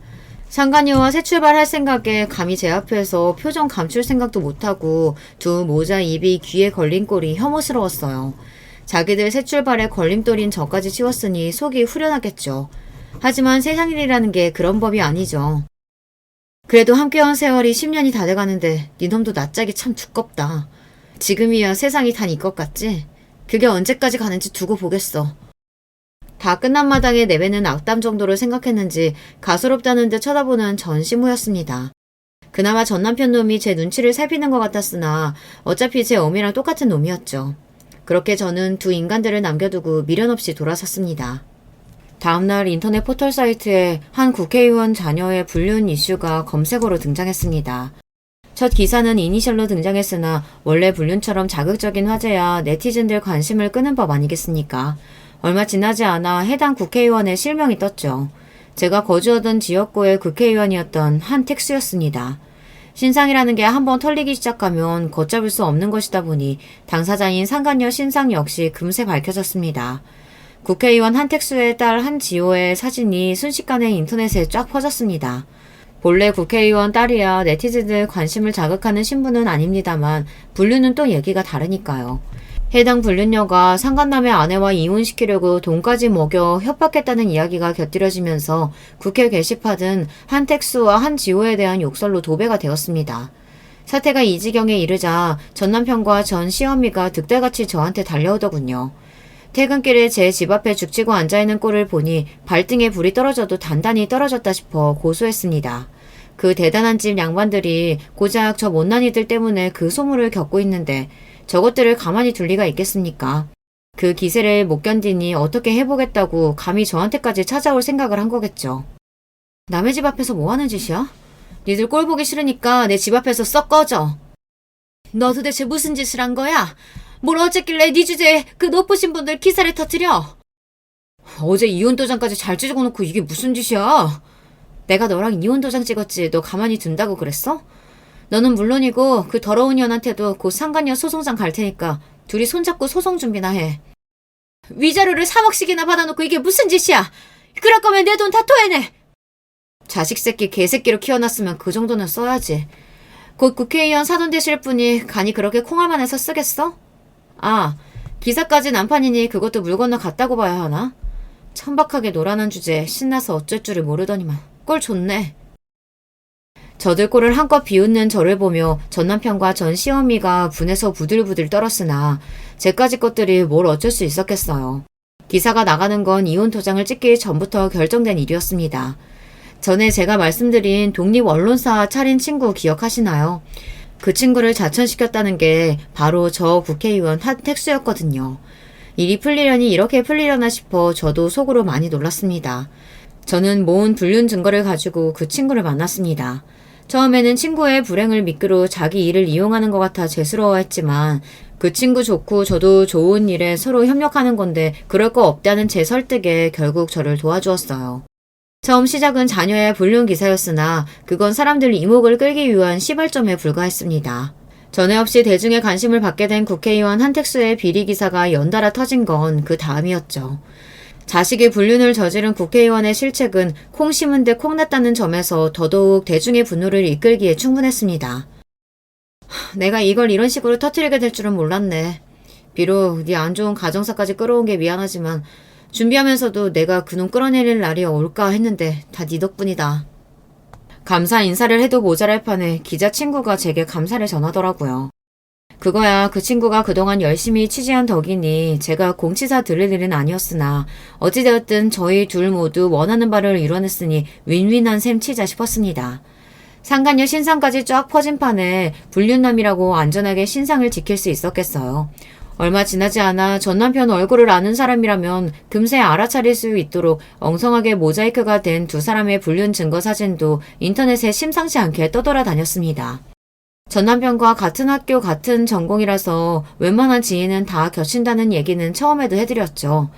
상간녀와 새 출발할 생각에 감히 제 앞에서 표정 감출 생각도 못하고 두 모자 입이 귀에 걸린 꼴이 혐오스러웠어요. 자기들 새 출발에 걸림돌인 저까지 치웠으니 속이 후련하겠죠. 하지만 세상 일이라는 게 그런 법이 아니죠. 그래도 함께한 세월이 10년이 다 돼가는데 니놈도 낯짝이 참 두껍다. 지금이야 세상이 다 니 것 같지? 그게 언제까지 가는지 두고 보겠어. 다 끝난 마당에 내뱉는 악담 정도로 생각했는지 가소롭다는 듯 쳐다보는 전시무였습니다. 그나마 전 남편 놈이 제 눈치를 살피는 것 같았으나 어차피 제 어미랑 똑같은 놈이었죠. 그렇게 저는 두 인간들을 남겨두고 미련 없이 돌아섰습니다. 다음날 인터넷 포털 사이트에 한 국회의원 자녀의 불륜 이슈가 검색어로 등장했습니다. 첫 기사는 이니셜로 등장했으나 원래 불륜처럼 자극적인 화제야 네티즌들 관심을 끄는 법 아니겠습니까? 얼마 지나지 않아 해당 국회의원의 실명이 떴죠. 제가 거주하던 지역구의 국회의원이었던 한택수였습니다. 신상이라는 게 한번 털리기 시작하면 걷잡을 수 없는 것이다 보니 당사자인 상간녀 신상 역시 금세 밝혀졌습니다. 국회의원 한택수의 딸 한지호의 사진이 순식간에 인터넷에 쫙 퍼졌습니다. 본래 국회의원 딸이야 네티즌들 관심을 자극하는 신분은 아닙니다만 불륜은 또 얘기가 다르니까요. 해당 불륜녀가 상간남의 아내와 이혼시키려고 돈까지 먹여 협박했다는 이야기가 곁들여지면서 국회 게시판은 한택수와 한지호에 대한 욕설로 도배가 되었습니다. 사태가 이 지경에 이르자 전 남편과 전 시어미가 득달같이 저한테 달려오더군요. 퇴근길에 제 집 앞에 죽치고 앉아있는 꼴을 보니 발등에 불이 떨어져도 단단히 떨어졌다 싶어 고소했습니다. 그 대단한 집 양반들이 고작 저 못난이들 때문에 그 소문을 겪고 있는데 저것들을 가만히 둘 리가 있겠습니까? 그 기세를 못 견디니 어떻게 해보겠다고 감히 저한테까지 찾아올 생각을 한 거겠죠. 남의 집 앞에서 뭐 하는 짓이야? 니들 꼴 보기 싫으니까 내 집 앞에서 썩 꺼져. 너 도대체 무슨 짓을 한 거야? 뭘 어쨌길래 네 주제에 그 높으신 분들 기사를 터뜨려? 어제 이혼 도장까지 잘 찍어놓고 이게 무슨 짓이야? 내가 너랑 이혼 도장 찍었지 너 가만히 둔다고 그랬어? 너는 물론이고 그 더러운 년한테도 곧 상간녀 소송장 갈 테니까 둘이 손잡고 소송 준비나 해. 위자료를 3억씩이나 받아놓고 이게 무슨 짓이야? 그럴 거면 내 돈 다 토해내. 자식 새끼 개새끼로 키워놨으면 그 정도는 써야지. 곧 국회의원 사돈 되실 분이 간이 그렇게 콩알만 해서 쓰겠어? 아, 기사까지 난판이니 그것도 물 건너 갔다고 봐야 하나? 천박하게 노란한 주제에 신나서 어쩔 줄을 모르더니만 꼴 좋네. 저들 꼴을 한껏 비웃는 저를 보며 전 남편과 전 시어미가 분해서 부들부들 떨었으나 제까지 것들이 뭘 어쩔 수 있었겠어요. 기사가 나가는 건 이혼 도장을 찍기 전부터 결정된 일이었습니다. 전에 제가 말씀드린 독립 언론사 차린 친구 기억하시나요? 그 친구를 자천시켰다는 게 바로 저 국회의원 한택수였거든요. 일이 풀리려니 이렇게 풀리려나 싶어 저도 속으로 많이 놀랐습니다. 저는 모은 불륜 증거를 가지고 그 친구를 만났습니다. 처음에는 친구의 불행을 미끄러 자기 일을 이용하는 것 같아 죄스러워했지만 그 친구 좋고 저도 좋은 일에 서로 협력하는 건데 그럴 거 없다는 제 설득에 결국 저를 도와주었어요. 처음 시작은 자녀의 불륜 기사였으나 그건 사람들 이목을 끌기 위한 시발점에 불과했습니다. 전에 없이 대중의 관심을 받게 된 국회의원 한택수의 비리 기사가 연달아 터진 건 그 다음이었죠. 자식의 불륜을 저지른 국회의원의 실책은 콩 심은 데 콩 났다는 점에서 더더욱 대중의 분노를 이끌기에 충분했습니다. 내가 이걸 이런 식으로 터뜨리게 될 줄은 몰랐네. 비록 네 안 좋은 가정사까지 끌어온 게 미안하지만 준비하면서도 내가 그놈 끌어내릴 날이 올까 했는데 다 네 덕분이다. 감사 인사를 해도 모자랄 판에 기자 친구가 제게 감사를 전하더라고요. 그거야 그 친구가 그동안 열심히 취재한 덕이니 제가 공치사 들릴 일은 아니었으나 어찌되었든 저희 둘 모두 원하는 바를 이뤄냈으니 윈윈한 셈 치자 싶었습니다. 상간녀 신상까지 쫙 퍼진 판에 불륜남이라고 안전하게 신상을 지킬 수 있었겠어요. 얼마 지나지 않아 전 남편 얼굴을 아는 사람이라면 금세 알아차릴 수 있도록 엉성하게 모자이크가 된 두 사람의 불륜 증거 사진도 인터넷에 심상치 않게 떠돌아다녔습니다. 전 남편과 같은 학교 같은 전공이라서 웬만한 지인은 다 겹친다는 얘기는 처음에도 해드렸죠.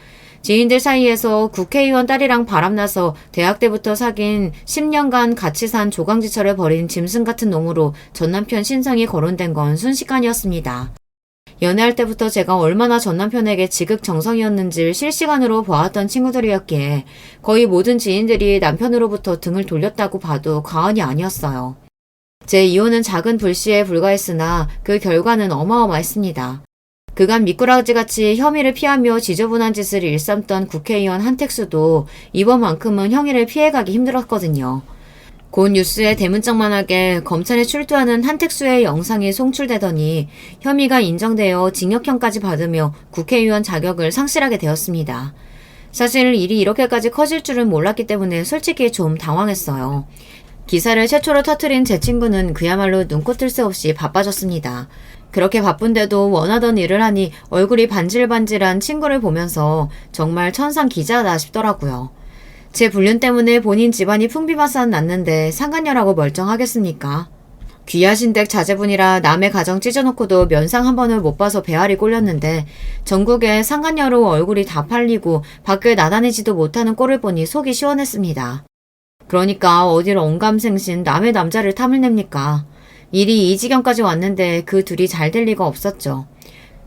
지인들 사이에서 국회의원 딸이랑 바람나서 대학 때부터 사귄 10년간 같이 산 조강지처를 벌인 짐승 같은 놈으로 전 남편 신상이 거론된 건 순식간이었습니다. 연애할 때부터 제가 얼마나 전 남편에게 지극정성이었는지를 실시간으로 보았던 친구들이었기에 거의 모든 지인들이 남편으로부터 등을 돌렸다고 봐도 과언이 아니었어요. 제 이혼은 작은 불씨에 불과했으나 그 결과는 어마어마했습니다. 그간 미꾸라지같이 혐의를 피하며 지저분한 짓을 일삼던 국회의원 한택수도 이번만큼은 형의를 피해가기 힘들었거든요. 곧 뉴스에 대문짝만하게 검찰에 출두하는 한택수의 영상이 송출되더니 혐의가 인정되어 징역형까지 받으며 국회의원 자격을 상실하게 되었습니다. 사실 일이 이렇게까지 커질 줄은 몰랐기 때문에 솔직히 좀 당황했어요. 기사를 최초로 터트린 제 친구는 그야말로 눈코 뜰 새 없이 바빠졌습니다. 그렇게 바쁜데도 원하던 일을 하니 얼굴이 반질반질한 친구를 보면서 정말 천상 기자다 싶더라고요. 제 불륜 때문에 본인 집안이 풍비박산 났는데 상간녀라고 멀쩡하겠습니까? 귀하신 댁 자제분이라 남의 가정 찢어놓고도 면상 한 번을 못 봐서 배알이 꼴렸는데 전국에 상간녀로 얼굴이 다 팔리고 밖을 나다니지도 못하는 꼴을 보니 속이 시원했습니다. 그러니까 어딜 언감생신 남의 남자를 탐을 냅니까? 일이 이 지경까지 왔는데 그 둘이 잘 될 리가 없었죠.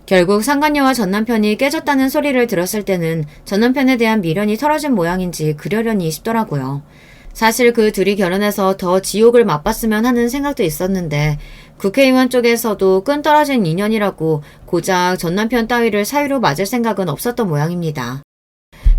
결국 상간녀와 전 남편이 깨졌다는 소리를 들었을 때는 전 남편에 대한 미련이 털어진 모양인지 그러려니 싶더라고요. 사실 그 둘이 결혼해서 더 지옥을 맛봤으면 하는 생각도 있었는데 국회의원 쪽에서도 끈 떨어진 인연이라고 고작 전 남편 따위를 사유로 맞을 생각은 없었던 모양입니다.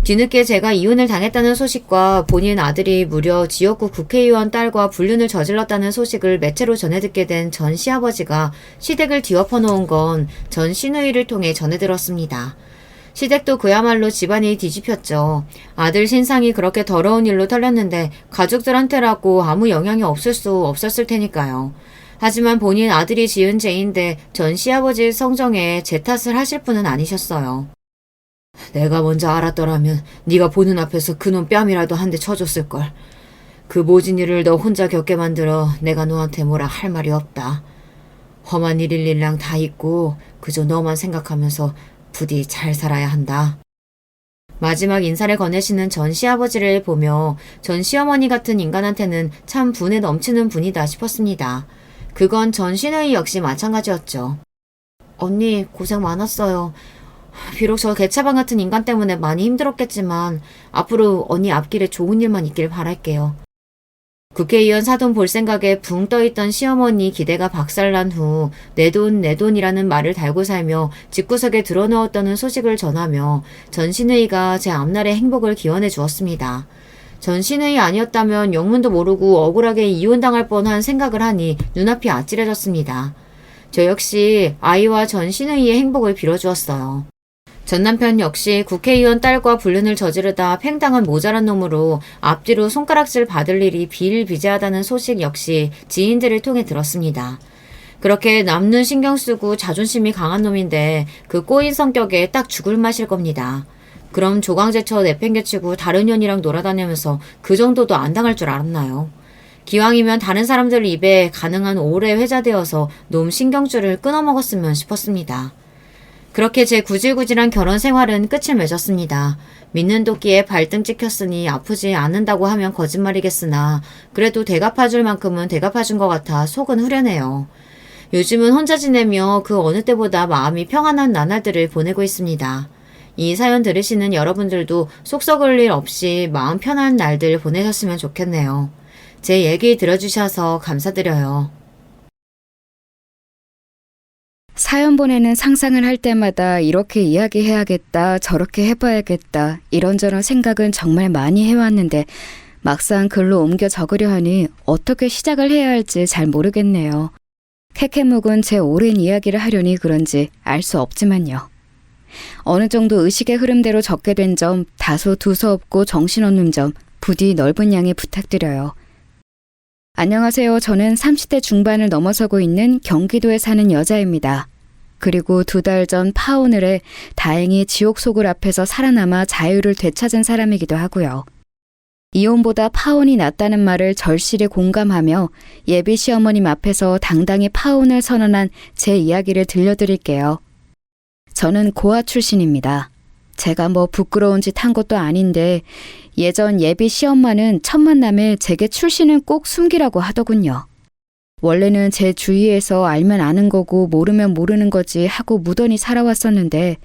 뒤늦게 제가 이혼을 당했다는 소식과 본인 아들이 무려 지역구 국회의원 딸과 불륜을 저질렀다는 소식을 매체로 전해 듣게 된 전 시아버지가 시댁을 뒤엎어 놓은 건 전 시누이를 통해 전해 들었습니다. 시댁도 그야말로 집안이 뒤집혔죠. 아들 신상이 그렇게 더러운 일로 털렸는데 가족들한테라고 아무 영향이 없을 수 없었을 테니까요. 하지만 본인 아들이 지은 죄인데 전 시아버지 성정에 제 탓을 하실 분은 아니셨어요. 내가 먼저 알았더라면 네가 보는 앞에서 그놈 뺨이라도 한 대 쳐줬을걸. 그 모진 일을 너 혼자 겪게 만들어 내가 너한테 뭐라 할 말이 없다. 험한 일일랑 다 있고 그저 너만 생각하면서 부디 잘 살아야 한다. 마지막 인사를 건네시는 전 시아버지를 보며 전 시어머니 같은 인간한테는 참 분에 넘치는 분이다 싶었습니다. 그건 전 시누이 역시 마찬가지였죠. 언니 고생 많았어요. 비록 저 개차반 같은 인간 때문에 많이 힘들었겠지만 앞으로 언니 앞길에 좋은 일만 있길 바랄게요. 국회의원 사돈 볼 생각에 붕 떠있던 시어머니 기대가 박살난 후 내 돈 내 돈이라는 말을 달고 살며 집구석에 들어넣었다는 소식을 전하며 전 시누이가 제 앞날의 행복을 기원해 주었습니다. 전 시누이 아니었다면 영문도 모르고 억울하게 이혼당할 뻔한 생각을 하니 눈앞이 아찔해졌습니다. 저 역시 아이와 전 시누이의 행복을 빌어주었어요. 전 남편 역시 국회의원 딸과 불륜을 저지르다 팽당한 모자란 놈으로 앞뒤로 손가락질 받을 일이 비일비재하다는 소식 역시 지인들을 통해 들었습니다. 그렇게 남눈 신경 쓰고 자존심이 강한 놈인데 그 꼬인 성격에 딱 죽을 맛일 겁니다. 그럼 조강제쳐 내팽개치고 다른 년이랑 놀아다니면서 그 정도도 안 당할 줄 알았나요? 기왕이면 다른 사람들 입에 가능한 오래 회자되어서 놈 신경줄을 끊어먹었으면 싶었습니다. 그렇게 제 구질구질한 결혼 생활은 끝을 맺었습니다. 믿는 도끼에 발등 찍혔으니 아프지 않는다고 하면 거짓말이겠으나 그래도 대갚아줄 만큼은 대갚아준 것 같아 속은 후련해요. 요즘은 혼자 지내며 그 어느 때보다 마음이 평안한 나날들을 보내고 있습니다. 이 사연 들으시는 여러분들도 속 썩을 일 없이 마음 편한 날들 보내셨으면 좋겠네요. 제 얘기 들어주셔서 감사드려요. 사연 보내는 상상을 할 때마다 이렇게 이야기해야겠다, 저렇게 해봐야겠다, 이런저런 생각은 정말 많이 해왔는데 막상 글로 옮겨 적으려 하니 어떻게 시작을 해야 할지 잘 모르겠네요. 캐캐묵은 제 오랜 이야기를 하려니 그런지 알 수 없지만요. 어느 정도 의식의 흐름대로 적게 된 점, 다소 두서없고 정신없는 점, 부디 넓은 양해 부탁드려요. 안녕하세요. 저는 30대 중반을 넘어서고 있는 경기도에 사는 여자입니다. 그리고 2달 전 파혼을 다행히 지옥 속을 앞에서 살아남아 자유를 되찾은 사람이기도 하고요. 이혼보다 파혼이 낫다는 말을 절실히 공감하며 예비 시어머님 앞에서 당당히 파혼을 선언한 제 이야기를 들려드릴게요. 저는 고아 출신입니다. 제가 뭐 부끄러운 짓 한 것도 아닌데 예전 예비 시엄마는 첫 만남에 제게 출신은 꼭 숨기라고 하더군요. 원래는 제 주위에서 알면 아는 거고 모르면 모르는 거지 하고 무던히 살아왔었는데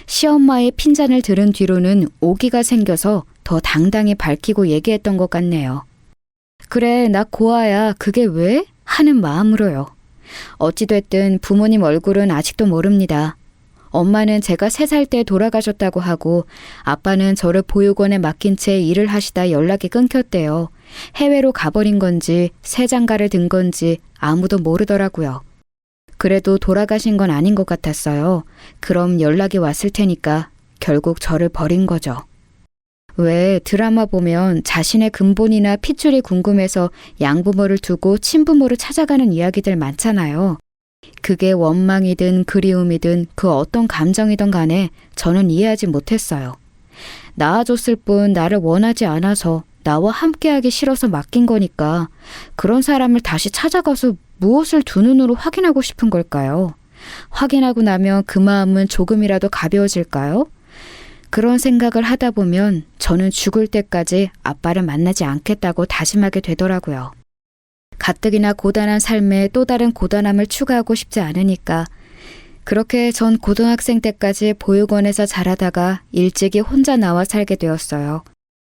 시엄마의 핀잔을 들은 뒤로는 오기가 생겨서 더 당당히 밝히고 얘기했던 것 같네요. 그래, 나 고아야. 그게 왜? 하는 마음으로요. 어찌됐든 부모님 얼굴은 아직도 모릅니다. 엄마는 제가 3살 때 돌아가셨다고 하고 아빠는 저를 보육원에 맡긴 채 일을 하시다 연락이 끊겼대요. 해외로 가버린 건지 새 장가를 든 건지 아무도 모르더라고요. 그래도 돌아가신 건 아닌 것 같았어요. 그럼 연락이 왔을 테니까 결국 저를 버린 거죠. 왜 드라마 보면 자신의 근본이나 핏줄이 궁금해서 양부모를 두고 친부모를 찾아가는 이야기들 많잖아요. 그게 원망이든 그리움이든 그 어떤 감정이든 간에 저는 이해하지 못했어요. 낳아줬을 뿐 나를 원하지 않아서 나와 함께하기 싫어서 맡긴 거니까 그런 사람을 다시 찾아가서 무엇을 두 눈으로 확인하고 싶은 걸까요? 확인하고 나면 그 마음은 조금이라도 가벼워질까요? 그런 생각을 하다 보면 저는 죽을 때까지 아빠를 만나지 않겠다고 다짐하게 되더라고요. 가뜩이나 고단한 삶에 또 다른 고단함을 추가하고 싶지 않으니까 그렇게 전 고등학생 때까지 보육원에서 자라다가 일찍이 혼자 나와 살게 되었어요.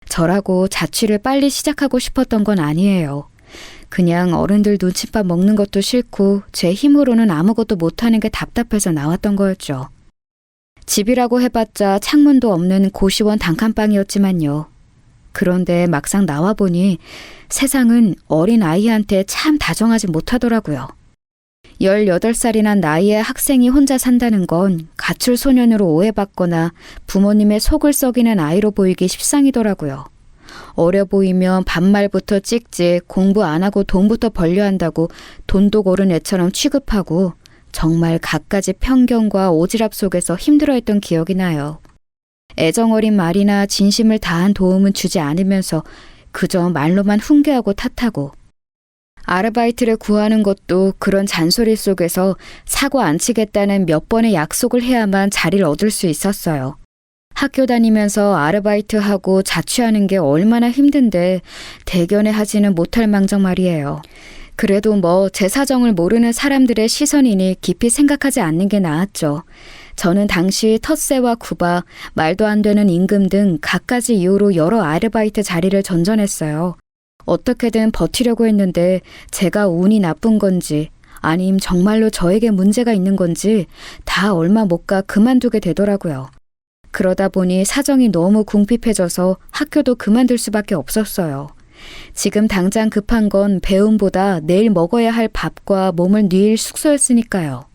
저라고 자취를 빨리 시작하고 싶었던 건 아니에요. 그냥 어른들 눈칫밥 먹는 것도 싫고 제 힘으로는 아무것도 못하는 게 답답해서 나왔던 거였죠. 집이라고 해봤자 창문도 없는 고시원 단칸방이었지만요. 그런데 막상 나와보니 세상은 어린 아이한테 참 다정하지 못하더라고요. 18살이나 나이의 학생이 혼자 산다는 건 가출 소년으로 오해받거나 부모님의 속을 썩이는 아이로 보이기 십상이더라고요. 어려 보이면 반말부터 찍지 공부 안 하고 돈부터 벌려 한다고 돈도 고른 애처럼 취급하고 정말 갖가지 편견과 오지랖 속에서 힘들어했던 기억이 나요. 애정어린 말이나 진심을 다한 도움은 주지 않으면서 그저 말로만 훈계하고 탓하고 아르바이트를 구하는 것도 그런 잔소리 속에서 사고 안 치겠다는 몇 번의 약속을 해야만 자리를 얻을 수 있었어요. 학교 다니면서 아르바이트하고 자취하는 게 얼마나 힘든데 대견해 하지는 못할 망정 말이에요. 그래도 뭐 제 사정을 모르는 사람들의 시선이니 깊이 생각하지 않는 게 나았죠. 저는 당시 텃세와 구박, 말도 안 되는 임금 등 갖가지 이유로 여러 아르바이트 자리를 전전했어요. 어떻게든 버티려고 했는데 제가 운이 나쁜 건지 아님 정말로 저에게 문제가 있는 건지 다 얼마 못 가 그만두게 되더라고요. 그러다 보니 사정이 너무 궁핍해져서 학교도 그만둘 수밖에 없었어요. 지금 당장 급한 건 배움보다 내일 먹어야 할 밥과 몸을 누일 숙소였으니까요.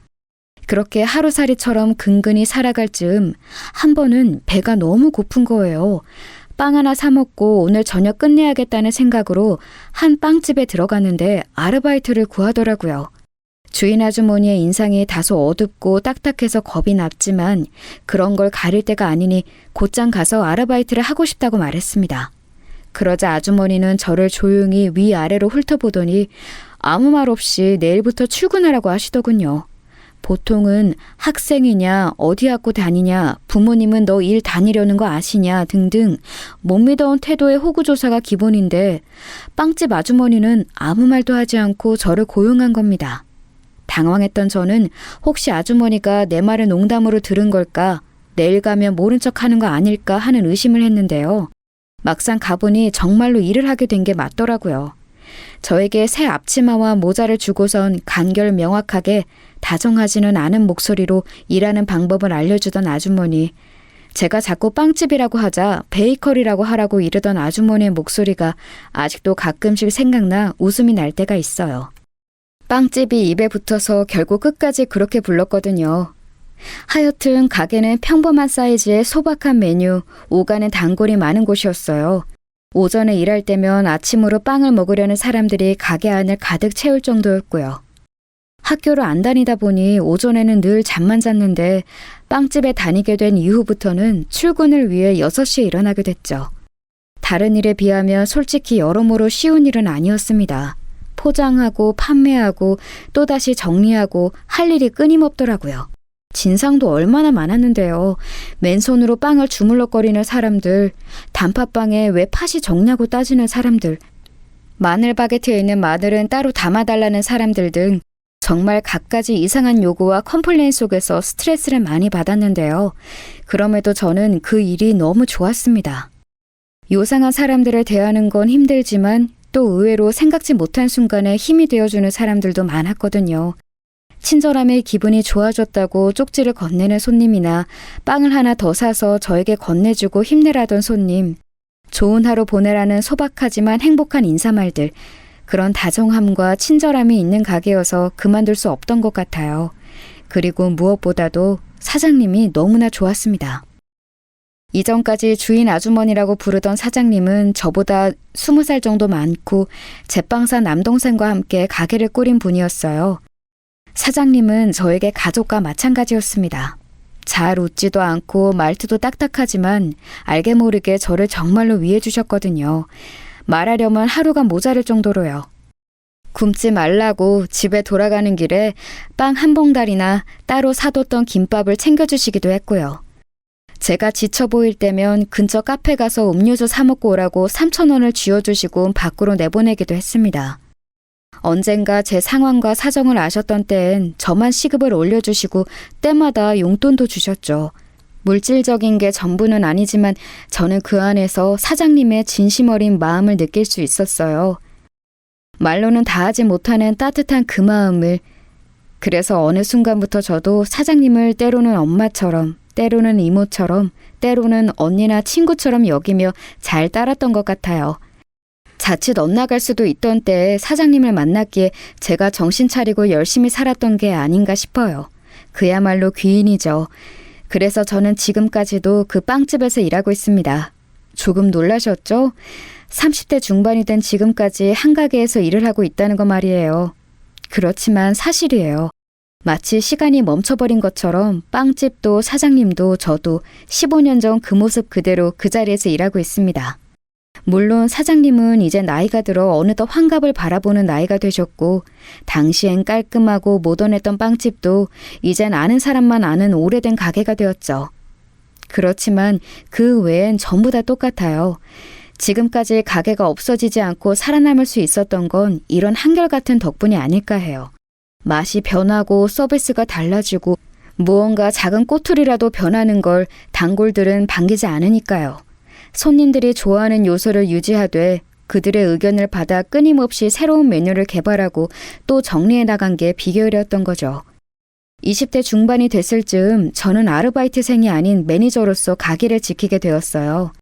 그렇게 하루살이처럼 근근히 살아갈 즈음 한 번은 배가 너무 고픈 거예요. 빵 하나 사 먹고 오늘 저녁 끝내야겠다는 생각으로 한 빵집에 들어갔는데 아르바이트를 구하더라고요. 주인 아주머니의 인상이 다소 어둡고 딱딱해서 겁이 났지만 그런 걸 가릴 때가 아니니 곧장 가서 아르바이트를 하고 싶다고 말했습니다. 그러자 아주머니는 저를 조용히 위아래로 훑어보더니 아무 말 없이 내일부터 출근하라고 하시더군요. 보통은 학생이냐, 어디 학교 다니냐, 부모님은 너 일 다니려는 거 아시냐 등등 못 믿어온 태도의 호구조사가 기본인데 빵집 아주머니는 아무 말도 하지 않고 저를 고용한 겁니다. 당황했던 저는 혹시 아주머니가 내 말을 농담으로 들은 걸까, 내일 가면 모른 척하는 거 아닐까 하는 의심을 했는데요. 막상 가보니 정말로 일을 하게 된 게 맞더라고요. 저에게 새 앞치마와 모자를 주고선 간결 명확하게 다정하지는 않은 목소리로 일하는 방법을 알려주던 아주머니, 제가 자꾸 빵집이라고 하자 베이커리라고 하라고 이르던 아주머니의 목소리가 아직도 가끔씩 생각나 웃음이 날 때가 있어요. 빵집이 입에 붙어서 결국 끝까지 그렇게 불렀거든요. 하여튼 가게는 평범한 사이즈의 소박한 메뉴, 오가는 단골이 많은 곳이었어요. 오전에 일할 때면 아침으로 빵을 먹으려는 사람들이 가게 안을 가득 채울 정도였고요. 학교를 안 다니다 보니 오전에는 늘 잠만 잤는데 빵집에 다니게 된 이후부터는 출근을 위해 6시에 일어나게 됐죠. 다른 일에 비하면 솔직히 여러모로 쉬운 일은 아니었습니다. 포장하고 판매하고 또다시 정리하고 할 일이 끊임없더라고요. 진상도 얼마나 많았는데요. 맨손으로 빵을 주물럭거리는 사람들, 단팥빵에 왜 팥이 적냐고 따지는 사람들, 마늘 바게트에 있는 마늘은 따로 담아달라는 사람들 등 정말 갖가지 이상한 요구와 컴플레인 속에서 스트레스를 많이 받았는데요. 그럼에도 저는 그 일이 너무 좋았습니다. 요상한 사람들을 대하는 건 힘들지만 또 의외로 생각지 못한 순간에 힘이 되어주는 사람들도 많았거든요. 친절함에 기분이 좋아졌다고 쪽지를 건네는 손님이나 빵을 하나 더 사서 저에게 건네주고 힘내라던 손님, 좋은 하루 보내라는 소박하지만 행복한 인사말들, 그런 다정함과 친절함이 있는 가게여서 그만둘 수 없던 것 같아요. 그리고 무엇보다도 사장님이 너무나 좋았습니다. 이전까지 주인 아주머니라고 부르던 사장님은 저보다 20살 정도 많고 제빵사 남동생과 함께 가게를 꾸린 분이었어요. 사장님은 저에게 가족과 마찬가지였습니다. 잘 웃지도 않고 말투도 딱딱하지만 알게 모르게 저를 정말로 위해 주셨거든요. 말하려면 하루가 모자랄 정도로요. 굶지 말라고 집에 돌아가는 길에 빵 한 봉다리나 따로 사뒀던 김밥을 챙겨주시기도 했고요. 제가 지쳐 보일 때면 근처 카페 가서 음료수 사 먹고 오라고 3,000원을 쥐어주시고 밖으로 내보내기도 했습니다. 언젠가 제 상황과 사정을 아셨던 때엔 저만 시급을 올려주시고 때마다 용돈도 주셨죠. 물질적인 게 전부는 아니지만 저는 그 안에서 사장님의 진심 어린 마음을 느낄 수 있었어요. 말로는 다하지 못하는 따뜻한 그 마음을. 그래서 어느 순간부터 저도 사장님을 때로는 엄마처럼, 때로는 이모처럼, 때로는 언니나 친구처럼 여기며 잘 따랐던 것 같아요. 자칫 엇나갈 수도 있던 때에 사장님을 만났기에 제가 정신 차리고 열심히 살았던 게 아닌가 싶어요. 그야말로 귀인이죠. 그래서 저는 지금까지도 그 빵집에서 일하고 있습니다. 조금 놀라셨죠? 30대 중반이 된 지금까지 한 가게에서 일을 하고 있다는 거 말이에요. 그렇지만 사실이에요. 마치 시간이 멈춰버린 것처럼 빵집도 사장님도 저도 15년 전 그 모습 그대로 그 자리에서 일하고 있습니다. 물론 사장님은 이제 나이가 들어 어느덧 환갑을 바라보는 나이가 되셨고 당시엔 깔끔하고 모던했던 빵집도 이젠 아는 사람만 아는 오래된 가게가 되었죠. 그렇지만 그 외엔 전부 다 똑같아요. 지금까지 가게가 없어지지 않고 살아남을 수 있었던 건 이런 한결같은 덕분이 아닐까 해요. 맛이 변하고 서비스가 달라지고 무언가 작은 꼬투리라도 변하는 걸 단골들은 반기지 않으니까요. 손님들이 좋아하는 요소를 유지하되 그들의 의견을 받아 끊임없이 새로운 메뉴를 개발하고 또 정리해 나간 게 비결이었던 거죠. 20대 중반이 됐을 즈음 저는 아르바이트생이 아닌 매니저로서 가게를 지키게 되었어요.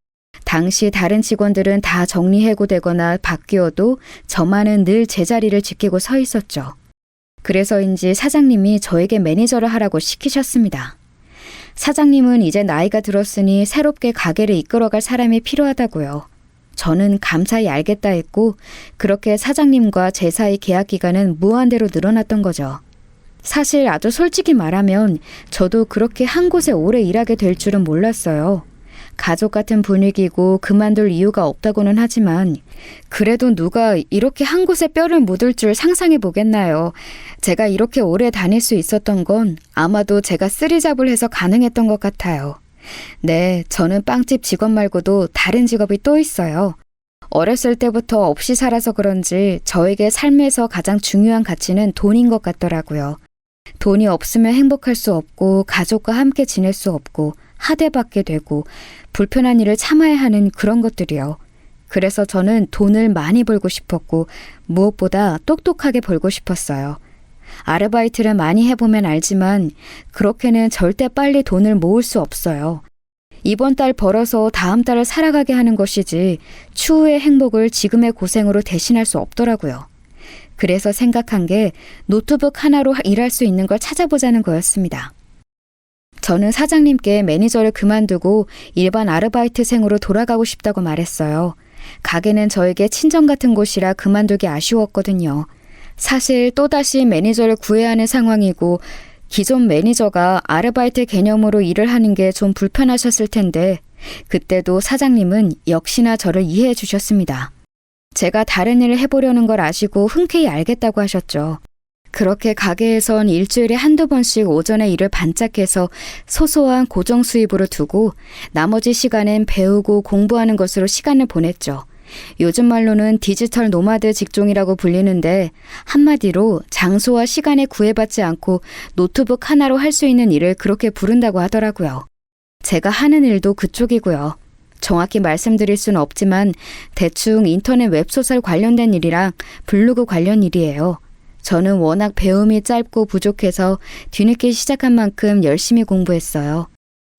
당시 다른 직원들은 다 정리해고되거나 바뀌어도 저만은 늘 제자리를 지키고 서 있었죠. 그래서인지 사장님이 저에게 매니저를 하라고 시키셨습니다. 사장님은 이제 나이가 들었으니 새롭게 가게를 이끌어갈 사람이 필요하다고요. 저는 감사히 알겠다 했고 그렇게 사장님과 제 사이 계약 기간은 무한대로 늘어났던 거죠. 사실 아주 솔직히 말하면 저도 그렇게 한 곳에 오래 일하게 될 줄은 몰랐어요. 가족 같은 분위기고 그만둘 이유가 없다고는 하지만 그래도 누가 이렇게 한 곳에 뼈를 묻을 줄 상상해 보겠나요? 제가 이렇게 오래 다닐 수 있었던 건 아마도 제가 쓰리잡을 해서 가능했던 것 같아요. 네, 저는 빵집 직원 말고도 다른 직업이 또 있어요. 어렸을 때부터 없이 살아서 그런지 저에게 삶에서 가장 중요한 가치는 돈인 것 같더라고요. 돈이 없으면 행복할 수 없고 가족과 함께 지낼 수 없고 하대받게 되고 불편한 일을 참아야 하는 그런 것들이요. 그래서 저는 돈을 많이 벌고 싶었고 무엇보다 똑똑하게 벌고 싶었어요. 아르바이트를 많이 해보면 알지만 그렇게는 절대 빨리 돈을 모을 수 없어요. 이번 달 벌어서 다음 달을 살아가게 하는 것이지 추후의 행복을 지금의 고생으로 대신할 수 없더라고요. 그래서 생각한 게 노트북 하나로 일할 수 있는 걸 찾아보자는 거였습니다. 저는 사장님께 매니저를 그만두고 일반 아르바이트생으로 돌아가고 싶다고 말했어요. 가게는 저에게 친정 같은 곳이라 그만두기 아쉬웠거든요. 사실 또다시 매니저를 구해야 하는 상황이고 기존 매니저가 아르바이트 개념으로 일을 하는 게 좀 불편하셨을 텐데 그때도 사장님은 역시나 저를 이해해 주셨습니다. 제가 다른 일을 해보려는 걸 아시고 흔쾌히 알겠다고 하셨죠. 그렇게 가게에선 일주일에 한두 번씩 오전에 일을 반짝해서 소소한 고정 수입으로 두고 나머지 시간엔 배우고 공부하는 것으로 시간을 보냈죠. 요즘 말로는 디지털 노마드 직종이라고 불리는데 한마디로 장소와 시간에 구애받지 않고 노트북 하나로 할 수 있는 일을 그렇게 부른다고 하더라고요. 제가 하는 일도 그쪽이고요. 정확히 말씀드릴 수는 없지만 대충 인터넷 웹소설 관련된 일이랑 블로그 관련 일이에요. 저는 워낙 배움이 짧고 부족해서 뒤늦게 시작한 만큼 열심히 공부했어요.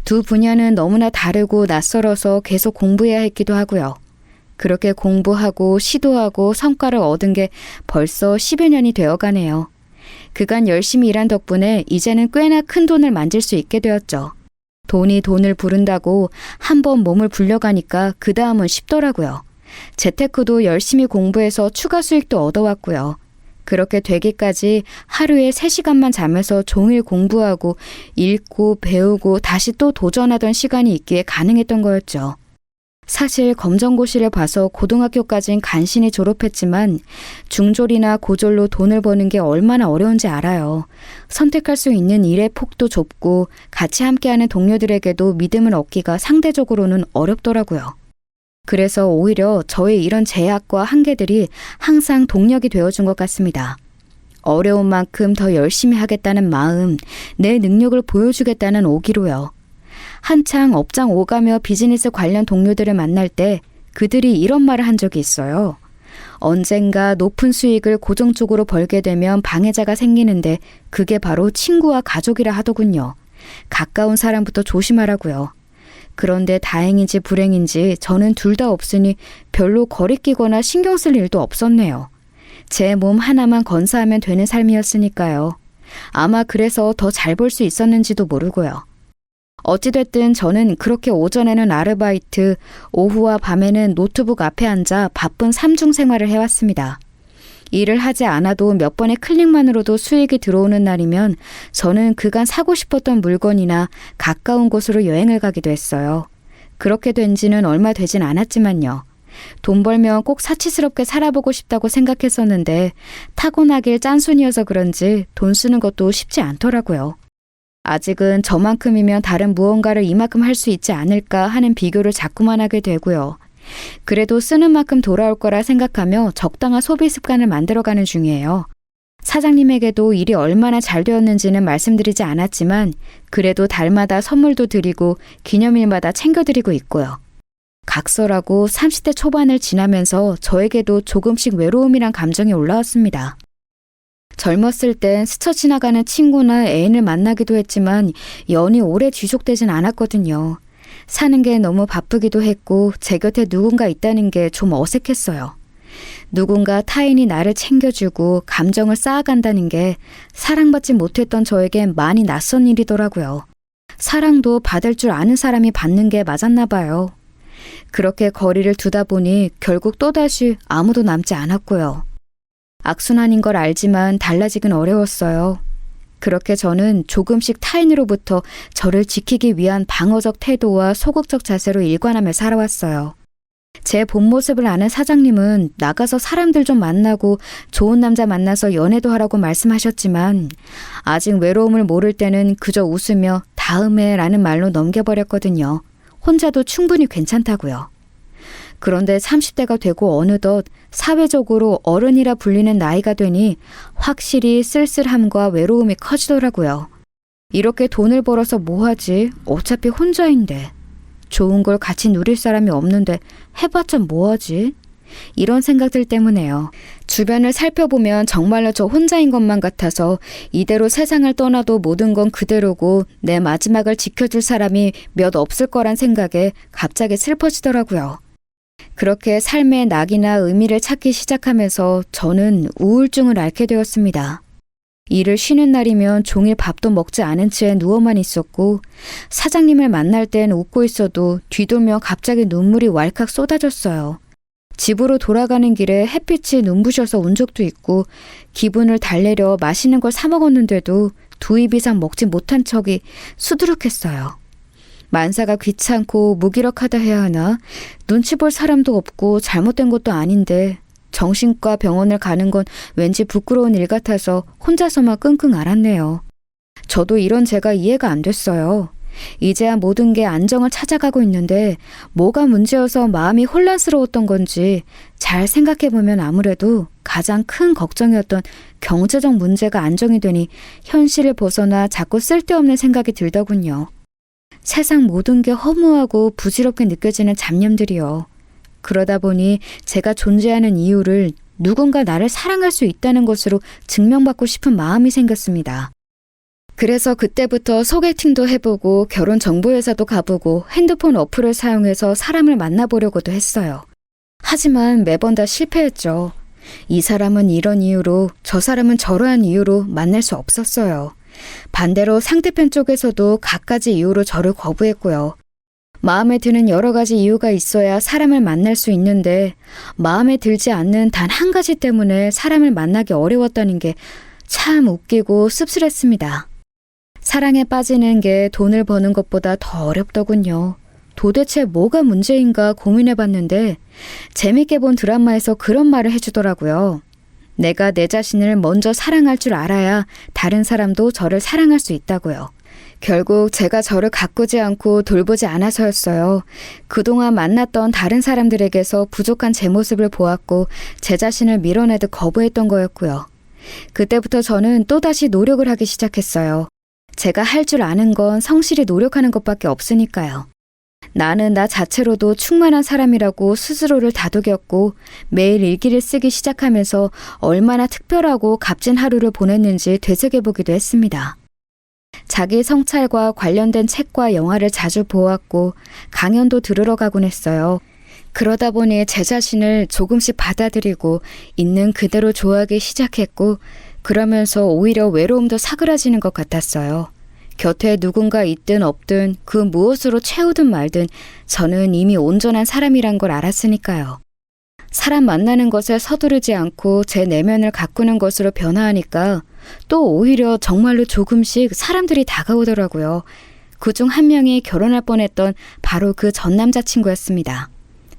두 분야는 너무나 다르고 낯설어서 계속 공부해야 했기도 하고요. 그렇게 공부하고 시도하고 성과를 얻은 게 벌써 10여 년이 되어가네요. 그간 열심히 일한 덕분에 이제는 꽤나 큰 돈을 만질 수 있게 되었죠. 돈이 돈을 부른다고 한번 몸을 불려가니까 그 다음은 쉽더라고요. 재테크도 열심히 공부해서 추가 수익도 얻어왔고요. 그렇게 되기까지 하루에 3시간만 자면서 종일 공부하고 읽고 배우고 다시 또 도전하던 시간이 있기에 가능했던 거였죠. 사실 검정고시를 봐서 고등학교까진 간신히 졸업했지만 중졸이나 고졸로 돈을 버는 게 얼마나 어려운지 알아요. 선택할 수 있는 일의 폭도 좁고 같이 함께하는 동료들에게도 믿음을 얻기가 상대적으로는 어렵더라고요. 그래서 오히려 저의 이런 제약과 한계들이 항상 동력이 되어준 것 같습니다. 어려운 만큼 더 열심히 하겠다는 마음, 내 능력을 보여주겠다는 오기로요. 한창 업장 오가며 비즈니스 관련 동료들을 만날 때 그들이 이런 말을 한 적이 있어요. 언젠가 높은 수익을 고정적으로 벌게 되면 방해자가 생기는데 그게 바로 친구와 가족이라 하더군요. 가까운 사람부터 조심하라고요. 그런데 다행인지 불행인지 저는 둘 다 없으니 별로 거리끼거나 신경 쓸 일도 없었네요. 제 몸 하나만 건사하면 되는 삶이었으니까요. 아마 그래서 더 잘 벌 수 있었는지도 모르고요. 어찌됐든 저는 그렇게 오전에는 아르바이트, 오후와 밤에는 노트북 앞에 앉아 바쁜 삼중 생활을 해왔습니다. 일을 하지 않아도 몇 번의 클릭만으로도 수익이 들어오는 날이면 저는 그간 사고 싶었던 물건이나 가까운 곳으로 여행을 가기도 했어요. 그렇게 된 지는 얼마 되진 않았지만요. 돈 벌면 꼭 사치스럽게 살아보고 싶다고 생각했었는데 타고나길 짠순이어서 그런지 돈 쓰는 것도 쉽지 않더라고요. 아직은 저만큼이면 다른 무언가를 이만큼 할 수 있지 않을까 하는 비교를 자꾸만 하게 되고요. 그래도 쓰는 만큼 돌아올 거라 생각하며 적당한 소비 습관을 만들어가는 중이에요. 사장님에게도 일이 얼마나 잘 되었는지는 말씀드리지 않았지만 그래도 달마다 선물도 드리고 기념일마다 챙겨드리고 있고요. 각설하고 30대 초반을 지나면서 저에게도 조금씩 외로움이란 감정이 올라왔습니다. 젊었을 땐 스쳐 지나가는 친구나 애인을 만나기도 했지만 연이 오래 지속되진 않았거든요. 사는 게 너무 바쁘기도 했고 제 곁에 누군가 있다는 게 좀 어색했어요. 누군가 타인이 나를 챙겨주고 감정을 쌓아간다는 게 사랑받지 못했던 저에겐 많이 낯선 일이더라고요. 사랑도 받을 줄 아는 사람이 받는 게 맞았나 봐요. 그렇게 거리를 두다 보니 결국 또다시 아무도 남지 않았고요. 악순환인 걸 알지만 달라지긴 어려웠어요. 그렇게 저는 조금씩 타인으로부터 저를 지키기 위한 방어적 태도와 소극적 자세로 일관하며 살아왔어요. 제 본 모습을 아는 사장님은 나가서 사람들 좀 만나고 좋은 남자 만나서 연애도 하라고 말씀하셨지만 아직 외로움을 모를 때는 그저 웃으며 다음에 라는 말로 넘겨버렸거든요. 혼자도 충분히 괜찮다고요. 그런데 30대가 되고 어느덧 사회적으로 어른이라 불리는 나이가 되니 확실히 쓸쓸함과 외로움이 커지더라고요. 이렇게 돈을 벌어서 뭐하지? 어차피 혼자인데. 좋은 걸 같이 누릴 사람이 없는데 해봤자 뭐하지? 이런 생각들 때문에요. 주변을 살펴보면 정말로 저 혼자인 것만 같아서 이대로 세상을 떠나도 모든 건 그대로고 내 마지막을 지켜줄 사람이 몇 없을 거란 생각에 갑자기 슬퍼지더라고요. 그렇게 삶의 낙이나 의미를 찾기 시작하면서 저는 우울증을 앓게 되었습니다. 일을 쉬는 날이면 종일 밥도 먹지 않은 채 누워만 있었고 사장님을 만날 땐 웃고 있어도 뒤돌면 갑자기 눈물이 왈칵 쏟아졌어요. 집으로 돌아가는 길에 햇빛이 눈부셔서 운 적도 있고 기분을 달래려 맛있는 걸 사 먹었는데도 2입 이상 먹지 못한 척이 수두룩했어요. 만사가 귀찮고 무기력하다 해야 하나? 눈치 볼 사람도 없고 잘못된 것도 아닌데 정신과 병원을 가는 건 왠지 부끄러운 일 같아서 혼자서만 끙끙 앓았네요. 저도 이런 제가 이해가 안 됐어요. 이제야 모든 게 안정을 찾아가고 있는데 뭐가 문제여서 마음이 혼란스러웠던 건지 잘 생각해보면 아무래도 가장 큰 걱정이었던 경제적 문제가 안정이 되니 현실을 벗어나 자꾸 쓸데없는 생각이 들더군요. 세상 모든 게 허무하고 부질없게 느껴지는 잡념들이요. 그러다 보니 제가 존재하는 이유를 누군가 나를 사랑할 수 있다는 것으로 증명받고 싶은 마음이 생겼습니다. 그래서 그때부터 소개팅도 해보고 결혼정보회사도 가보고 핸드폰 어플을 사용해서 사람을 만나보려고도 했어요. 하지만 매번 다 실패했죠. 이 사람은 이런 이유로 저 사람은 저러한 이유로 만날 수 없었어요. 반대로 상대편 쪽에서도 갖가지 이유로 저를 거부했고요. 마음에 드는 여러 가지 이유가 있어야 사람을 만날 수 있는데 마음에 들지 않는 단 한 가지 때문에 사람을 만나기 어려웠다는 게 참 웃기고 씁쓸했습니다. 사랑에 빠지는 게 돈을 버는 것보다 더 어렵더군요. 도대체 뭐가 문제인가 고민해봤는데 재밌게 본 드라마에서 그런 말을 해주더라고요. 내가 내 자신을 먼저 사랑할 줄 알아야 다른 사람도 저를 사랑할 수 있다고요. 결국 제가 저를 가꾸지 않고 돌보지 않아서였어요. 그동안 만났던 다른 사람들에게서 부족한 제 모습을 보았고 제 자신을 밀어내듯 거부했던 거였고요. 그때부터 저는 또다시 노력을 하기 시작했어요. 제가 할 줄 아는 건 성실히 노력하는 것밖에 없으니까요. 나는 나 자체로도 충만한 사람이라고 스스로를 다독였고 매일 일기를 쓰기 시작하면서 얼마나 특별하고 값진 하루를 보냈는지 되새겨보기도 했습니다. 자기 성찰과 관련된 책과 영화를 자주 보았고 강연도 들으러 가곤 했어요. 그러다 보니 제 자신을 조금씩 받아들이고 있는 그대로 좋아하기 시작했고 그러면서 오히려 외로움도 사그라지는 것 같았어요. 곁에 누군가 있든 없든 그 무엇으로 채우든 말든 저는 이미 온전한 사람이란 걸 알았으니까요. 사람 만나는 것에 서두르지 않고 제 내면을 가꾸는 것으로 변화하니까 또 오히려 정말로 조금씩 사람들이 다가오더라고요. 그중 한 명이 결혼할 뻔했던 바로 그 전 남자친구였습니다.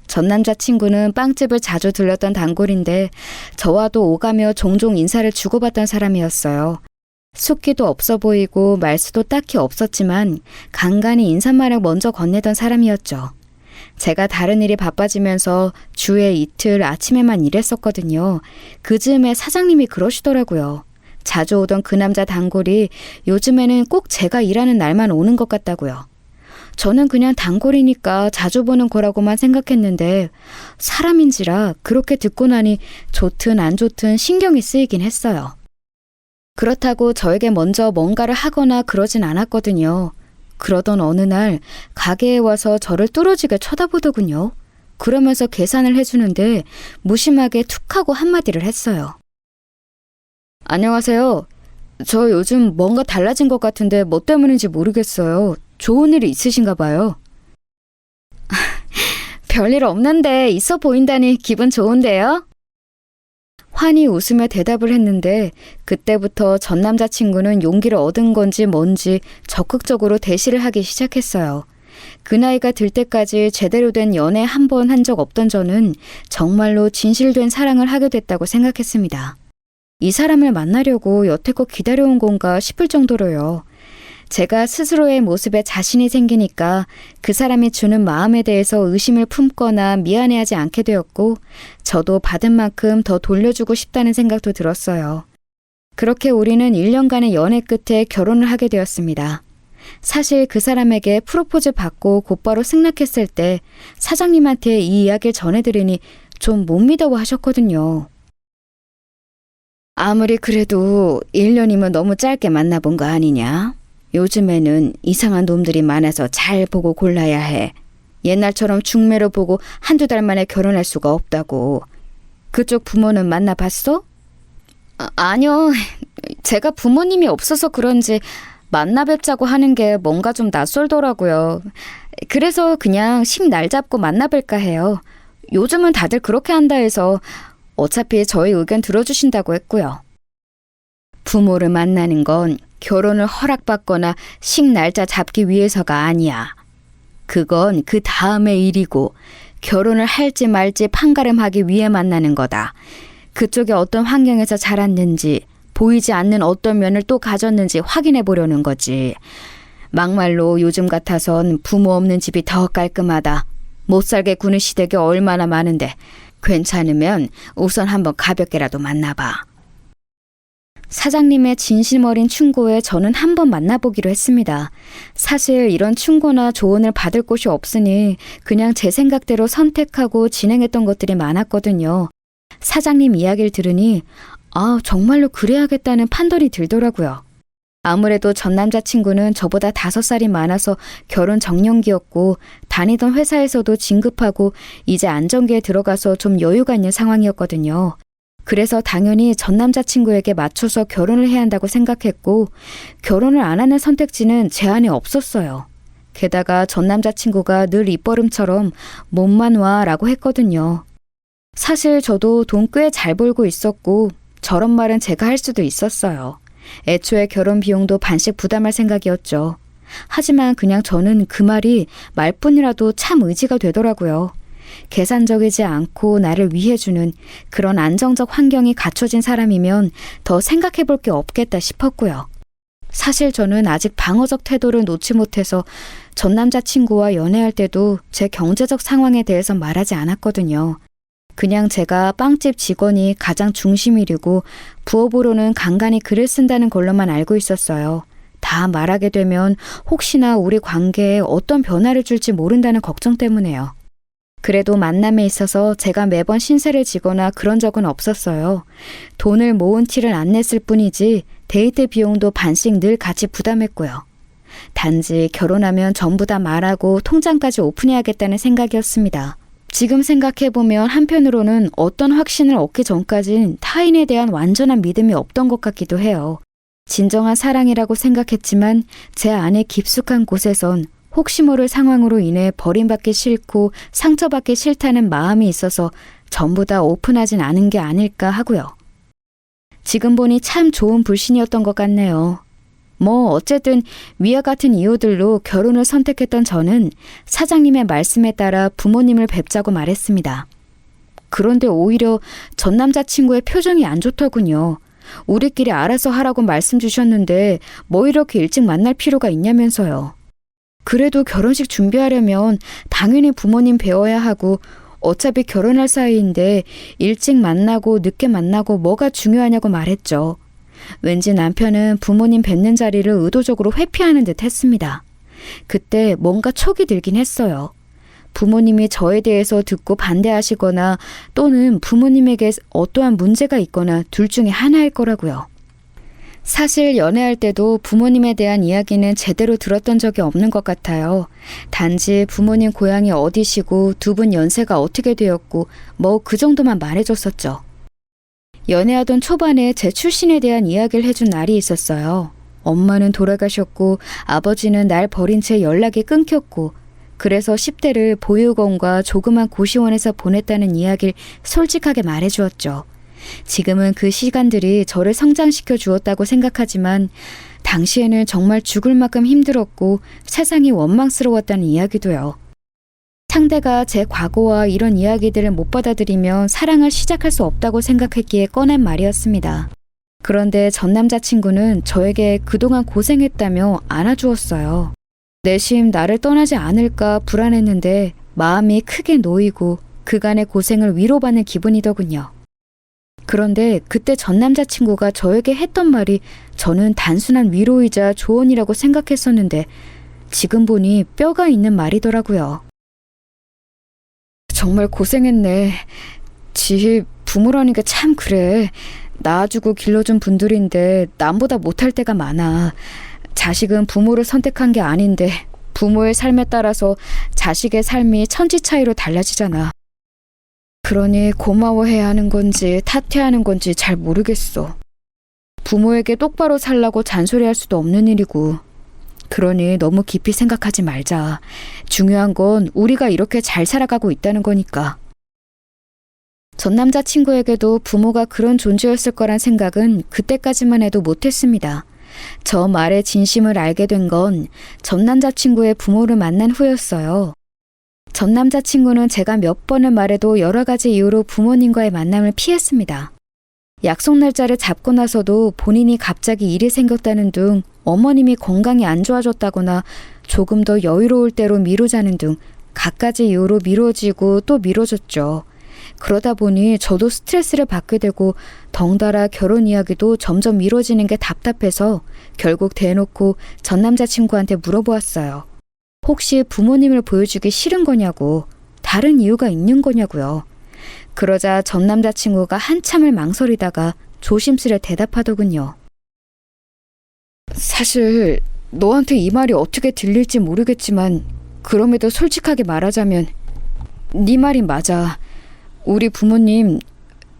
전 남자친구는 빵집을 자주 들렸던 단골인데 저와도 오가며 종종 인사를 주고받던 사람이었어요. 숫기도 없어 보이고 말수도 딱히 없었지만 간간히 인사말을 먼저 건네던 사람이었죠. 제가 다른 일이 바빠지면서 주에 이틀 아침에만 일했었거든요. 그 즈음에 사장님이 그러시더라고요. 자주 오던 그 남자 단골이 요즘에는 꼭 제가 일하는 날만 오는 것 같다고요. 저는 그냥 단골이니까 자주 보는 거라고만 생각했는데 사람인지라 그렇게 듣고 나니 좋든 안 좋든 신경이 쓰이긴 했어요. 그렇다고 저에게 먼저 뭔가를 하거나 그러진 않았거든요. 그러던 어느 날 가게에 와서 저를 뚫어지게 쳐다보더군요. 그러면서 계산을 해주는데 무심하게 툭 하고 한마디를 했어요. 안녕하세요. 저 요즘 뭔가 달라진 것 같은데 뭐 때문인지 모르겠어요. 좋은 일이 있으신가 봐요. 별일 없는데 있어 보인다니 기분 좋은데요? 환히 웃으며 대답을 했는데 그때부터 전 남자친구는 용기를 얻은 건지 뭔지 적극적으로 대시를 하기 시작했어요. 그 나이가 들 때까지 제대로 된 연애 한 번 한 적 없던 저는 정말로 진실된 사랑을 하게 됐다고 생각했습니다. 이 사람을 만나려고 여태껏 기다려온 건가 싶을 정도로요. 제가 스스로의 모습에 자신이 생기니까 그 사람이 주는 마음에 대해서 의심을 품거나 미안해하지 않게 되었고 저도 받은 만큼 더 돌려주고 싶다는 생각도 들었어요. 그렇게 우리는 1년간의 연애 끝에 결혼을 하게 되었습니다. 사실 그 사람에게 프로포즈 받고 곧바로 승낙했을 때 사장님한테 이 이야기를 전해드리니 좀 못 믿어 하셨거든요. 아무리 그래도 1년이면 너무 짧게 만나본 거 아니냐? 요즘에는 이상한 놈들이 많아서 잘 보고 골라야 해. 옛날처럼 중매로 보고 한두 달 만에 결혼할 수가 없다고. 그쪽 부모는 만나봤어? 아니요. 제가 부모님이 없어서 그런지 만나 뵙자고 하는 게 뭔가 좀 낯설더라고요. 그래서 그냥 날 잡고 만나 뵐까 해요. 요즘은 다들 그렇게 한다 해서 어차피 저희 의견 들어주신다고 했고요. 부모를 만나는 건 결혼을 허락받거나 날짜 잡기 위해서가 아니야. 그건 그 다음의 일이고 결혼을 할지 말지 판가름하기 위해 만나는 거다. 그쪽에 어떤 환경에서 자랐는지 보이지 않는 어떤 면을 또 가졌는지 확인해 보려는 거지. 막말로 요즘 같아선 부모 없는 집이 더 깔끔하다. 못 살게 구는 시댁이 얼마나 많은데 괜찮으면 우선 한번 가볍게라도 만나봐. 사장님의 진심 어린 충고에 저는 한번 만나보기로 했습니다. 사실 이런 충고나 조언을 받을 곳이 없으니 그냥 제 생각대로 선택하고 진행했던 것들이 많았거든요. 사장님 이야기를 들으니 정말로 그래야겠다는 판단이 들더라고요. 아무래도 전 남자친구는 저보다 5살이 많아서 결혼 정년기였고 다니던 회사에서도 진급하고 이제 안정기에 들어가서 좀 여유가 있는 상황이었거든요. 그래서 당연히 전 남자친구에게 맞춰서 결혼을 해야 한다고 생각했고 결혼을 안 하는 선택지는 제 안에 없었어요. 게다가 전 남자친구가 늘 입버릇처럼 몸만 와라고 했거든요. 사실 저도 돈 꽤 잘 벌고 있었고 저런 말은 제가 할 수도 있었어요. 애초에 결혼 비용도 반씩 부담할 생각이었죠. 하지만 그냥 저는 그 말이 말뿐이라도 참 의지가 되더라고요. 계산적이지 않고 나를 위해주는 그런 안정적 환경이 갖춰진 사람이면 더 생각해 볼 게 없겠다 싶었고요. 사실 저는 아직 방어적 태도를 놓지 못해서 전 남자친구와 연애할 때도 제 경제적 상황에 대해서 말하지 않았거든요. 그냥 제가 빵집 직원이 가장 중심이고 부업으로는 간간히 글을 쓴다는 걸로만 알고 있었어요. 다 말하게 되면 혹시나 우리 관계에 어떤 변화를 줄지 모른다는 걱정 때문에요. 그래도 만남에 있어서 제가 매번 신세를 지거나 그런 적은 없었어요. 돈을 모은 티를 안 냈을 뿐이지 데이트 비용도 반씩 늘 같이 부담했고요. 단지 결혼하면 전부 다 말하고 통장까지 오픈해야겠다는 생각이었습니다. 지금 생각해보면 한편으로는 어떤 확신을 얻기 전까진 타인에 대한 완전한 믿음이 없던 것 같기도 해요. 진정한 사랑이라고 생각했지만 제 안에 깊숙한 곳에선 혹시 모를 상황으로 인해 버림받기 싫고 상처받기 싫다는 마음이 있어서 전부 다 오픈하진 않은 게 아닐까 하고요. 지금 보니 참 좋은 불신이었던 것 같네요. 어쨌든 위와 같은 이유들로 결혼을 선택했던 저는 사장님의 말씀에 따라 부모님을 뵙자고 말했습니다. 그런데 오히려 전 남자친구의 표정이 안 좋더군요. 우리끼리 알아서 하라고 말씀 주셨는데 뭐 이렇게 일찍 만날 필요가 있냐면서요. 그래도 결혼식 준비하려면 당연히 부모님 뵈어야 하고 어차피 결혼할 사이인데 일찍 만나고 늦게 만나고 뭐가 중요하냐고 말했죠. 왠지 남편은 부모님 뵙는 자리를 의도적으로 회피하는 듯 했습니다. 그때 뭔가 촉이 들긴 했어요. 부모님이 저에 대해서 듣고 반대하시거나 또는 부모님에게 어떠한 문제가 있거나 둘 중에 하나일 거라고요. 사실 연애할 때도 부모님에 대한 이야기는 제대로 들었던 적이 없는 것 같아요. 단지 부모님 고향이 어디시고 두 분 연세가 어떻게 되었고 그 정도만 말해줬었죠. 연애하던 초반에 제 출신에 대한 이야기를 해준 날이 있었어요. 엄마는 돌아가셨고 아버지는 날 버린 채 연락이 끊겼고 그래서 10대를 보육원과 조그만 고시원에서 보냈다는 이야기를 솔직하게 말해주었죠. 지금은 그 시간들이 저를 성장시켜 주었다고 생각하지만 당시에는 정말 죽을 만큼 힘들었고 세상이 원망스러웠다는 이야기도요. 상대가 제 과거와 이런 이야기들을 못 받아들이면 사랑을 시작할 수 없다고 생각했기에 꺼낸 말이었습니다. 그런데 전 남자친구는 저에게 그동안 고생했다며 안아주었어요. 내심 나를 떠나지 않을까 불안했는데 마음이 크게 놓이고 그간의 고생을 위로받는 기분이더군요. 그런데 그때 전 남자친구가 저에게 했던 말이 저는 단순한 위로이자 조언이라고 생각했었는데 지금 보니 뼈가 있는 말이더라고요. 정말 고생했네. 지 부모라는 게 참 그래. 낳아주고 길러준 분들인데 남보다 못할 때가 많아. 자식은 부모를 선택한 게 아닌데 부모의 삶에 따라서 자식의 삶이 천지 차이로 달라지잖아. 그러니 고마워해야 하는 건지 탓해야 하는 건지 잘 모르겠어. 부모에게 똑바로 살라고 잔소리할 수도 없는 일이고. 그러니 너무 깊이 생각하지 말자. 중요한 건 우리가 이렇게 잘 살아가고 있다는 거니까. 전 남자친구에게도 부모가 그런 존재였을 거란 생각은 그때까지만 해도 못했습니다. 저 말의 진심을 알게 된 건 전 남자친구의 부모를 만난 후였어요. 전 남자친구는 제가 몇 번을 말해도 여러 가지 이유로 부모님과의 만남을 피했습니다. 약속 날짜를 잡고 나서도 본인이 갑자기 일이 생겼다는 등 어머님이 건강이 안 좋아졌다거나 조금 더 여유로울 때로 미루자는 등 갖가지 이유로 미뤄지고 또 미뤄졌죠. 그러다 보니 저도 스트레스를 받게 되고 덩달아 결혼 이야기도 점점 미뤄지는 게 답답해서 결국 대놓고 전 남자친구한테 물어보았어요. 혹시 부모님을 보여주기 싫은 거냐고, 다른 이유가 있는 거냐고요. 그러자 전 남자친구가 한참을 망설이다가 조심스레 대답하더군요. 사실 너한테 이 말이 어떻게 들릴지 모르겠지만 그럼에도 솔직하게 말하자면 네 말이 맞아. 우리 부모님,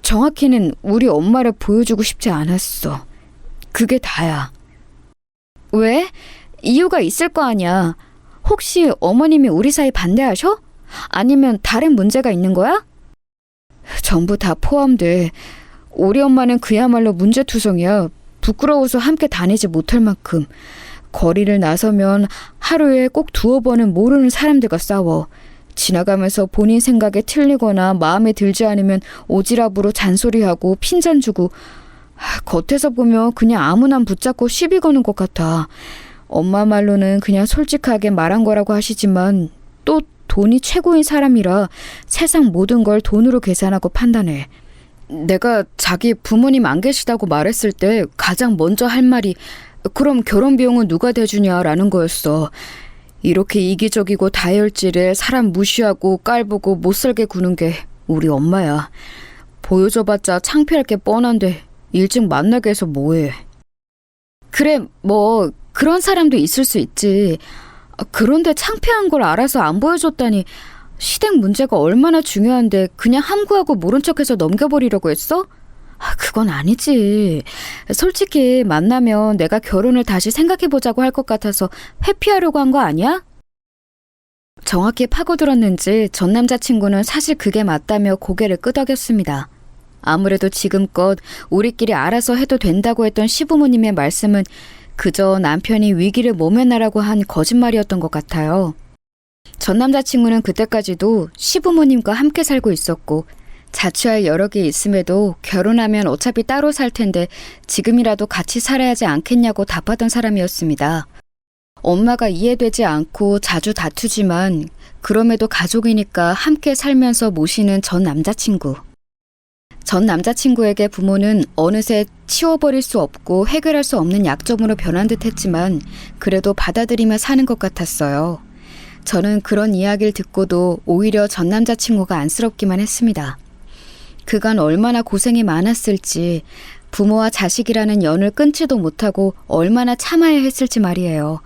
정확히는 우리 엄마를 보여주고 싶지 않았어. 그게 다야. 왜? 이유가 있을 거 아니야. 혹시 어머님이 우리 사이 반대하셔? 아니면 다른 문제가 있는 거야? 전부 다 포함돼. 우리 엄마는 그야말로 문제투성이야. 부끄러워서 함께 다니지 못할 만큼. 거리를 나서면 하루에 꼭 두어 번은 모르는 사람들과 싸워. 지나가면서 본인 생각에 틀리거나 마음에 들지 않으면 오지랖으로 잔소리하고 핀잔 주고, 겉에서 보면 그냥 아무나 붙잡고 시비 거는 것 같아. 엄마 말로는 그냥 솔직하게 말한 거라고 하시지만 또 돈이 최고인 사람이라 세상 모든 걸 돈으로 계산하고 판단해. 내가 자기 부모님 안 계시다고 말했을 때 가장 먼저 할 말이 그럼 결혼 비용은 누가 대주냐라는 거였어. 이렇게 이기적이고 다혈질에 사람 무시하고 깔보고 못살게 구는 게 우리 엄마야. 보여줘봤자 창피할 게 뻔한데 일찍 만나게 해서 뭐해. 그래, 뭐 그런 사람도 있을 수 있지. 그런데 창피한 걸 알아서 안 보여줬다니 시댁 문제가 얼마나 중요한데 그냥 함구하고 모른 척해서 넘겨버리려고 했어? 그건 아니지. 솔직히 만나면 내가 결혼을 다시 생각해보자고 할 것 같아서 회피하려고 한 거 아니야? 정확히 파고들었는지 전 남자친구는 사실 그게 맞다며 고개를 끄덕였습니다. 아무래도 지금껏 우리끼리 알아서 해도 된다고 했던 시부모님의 말씀은 그저 남편이 위기를 모면하라고 한 거짓말이었던 것 같아요. 전 남자친구는 그때까지도 시부모님과 함께 살고 있었고 자취할 여력이 있음에도 결혼하면 어차피 따로 살 텐데 지금이라도 같이 살아야 하지 않겠냐고 답하던 사람이었습니다. 엄마가 이해되지 않고 자주 다투지만 그럼에도 가족이니까 함께 살면서 모시는 전 남자친구. 전 남자친구에게 부모는 어느새 치워버릴 수 없고 해결할 수 없는 약점으로 변한 듯 했지만 그래도 받아들이며 사는 것 같았어요. 저는 그런 이야기를 듣고도 오히려 전 남자친구가 안쓰럽기만 했습니다. 그간 얼마나 고생이 많았을지, 부모와 자식이라는 연을 끊지도 못하고 얼마나 참아야 했을지 말이에요.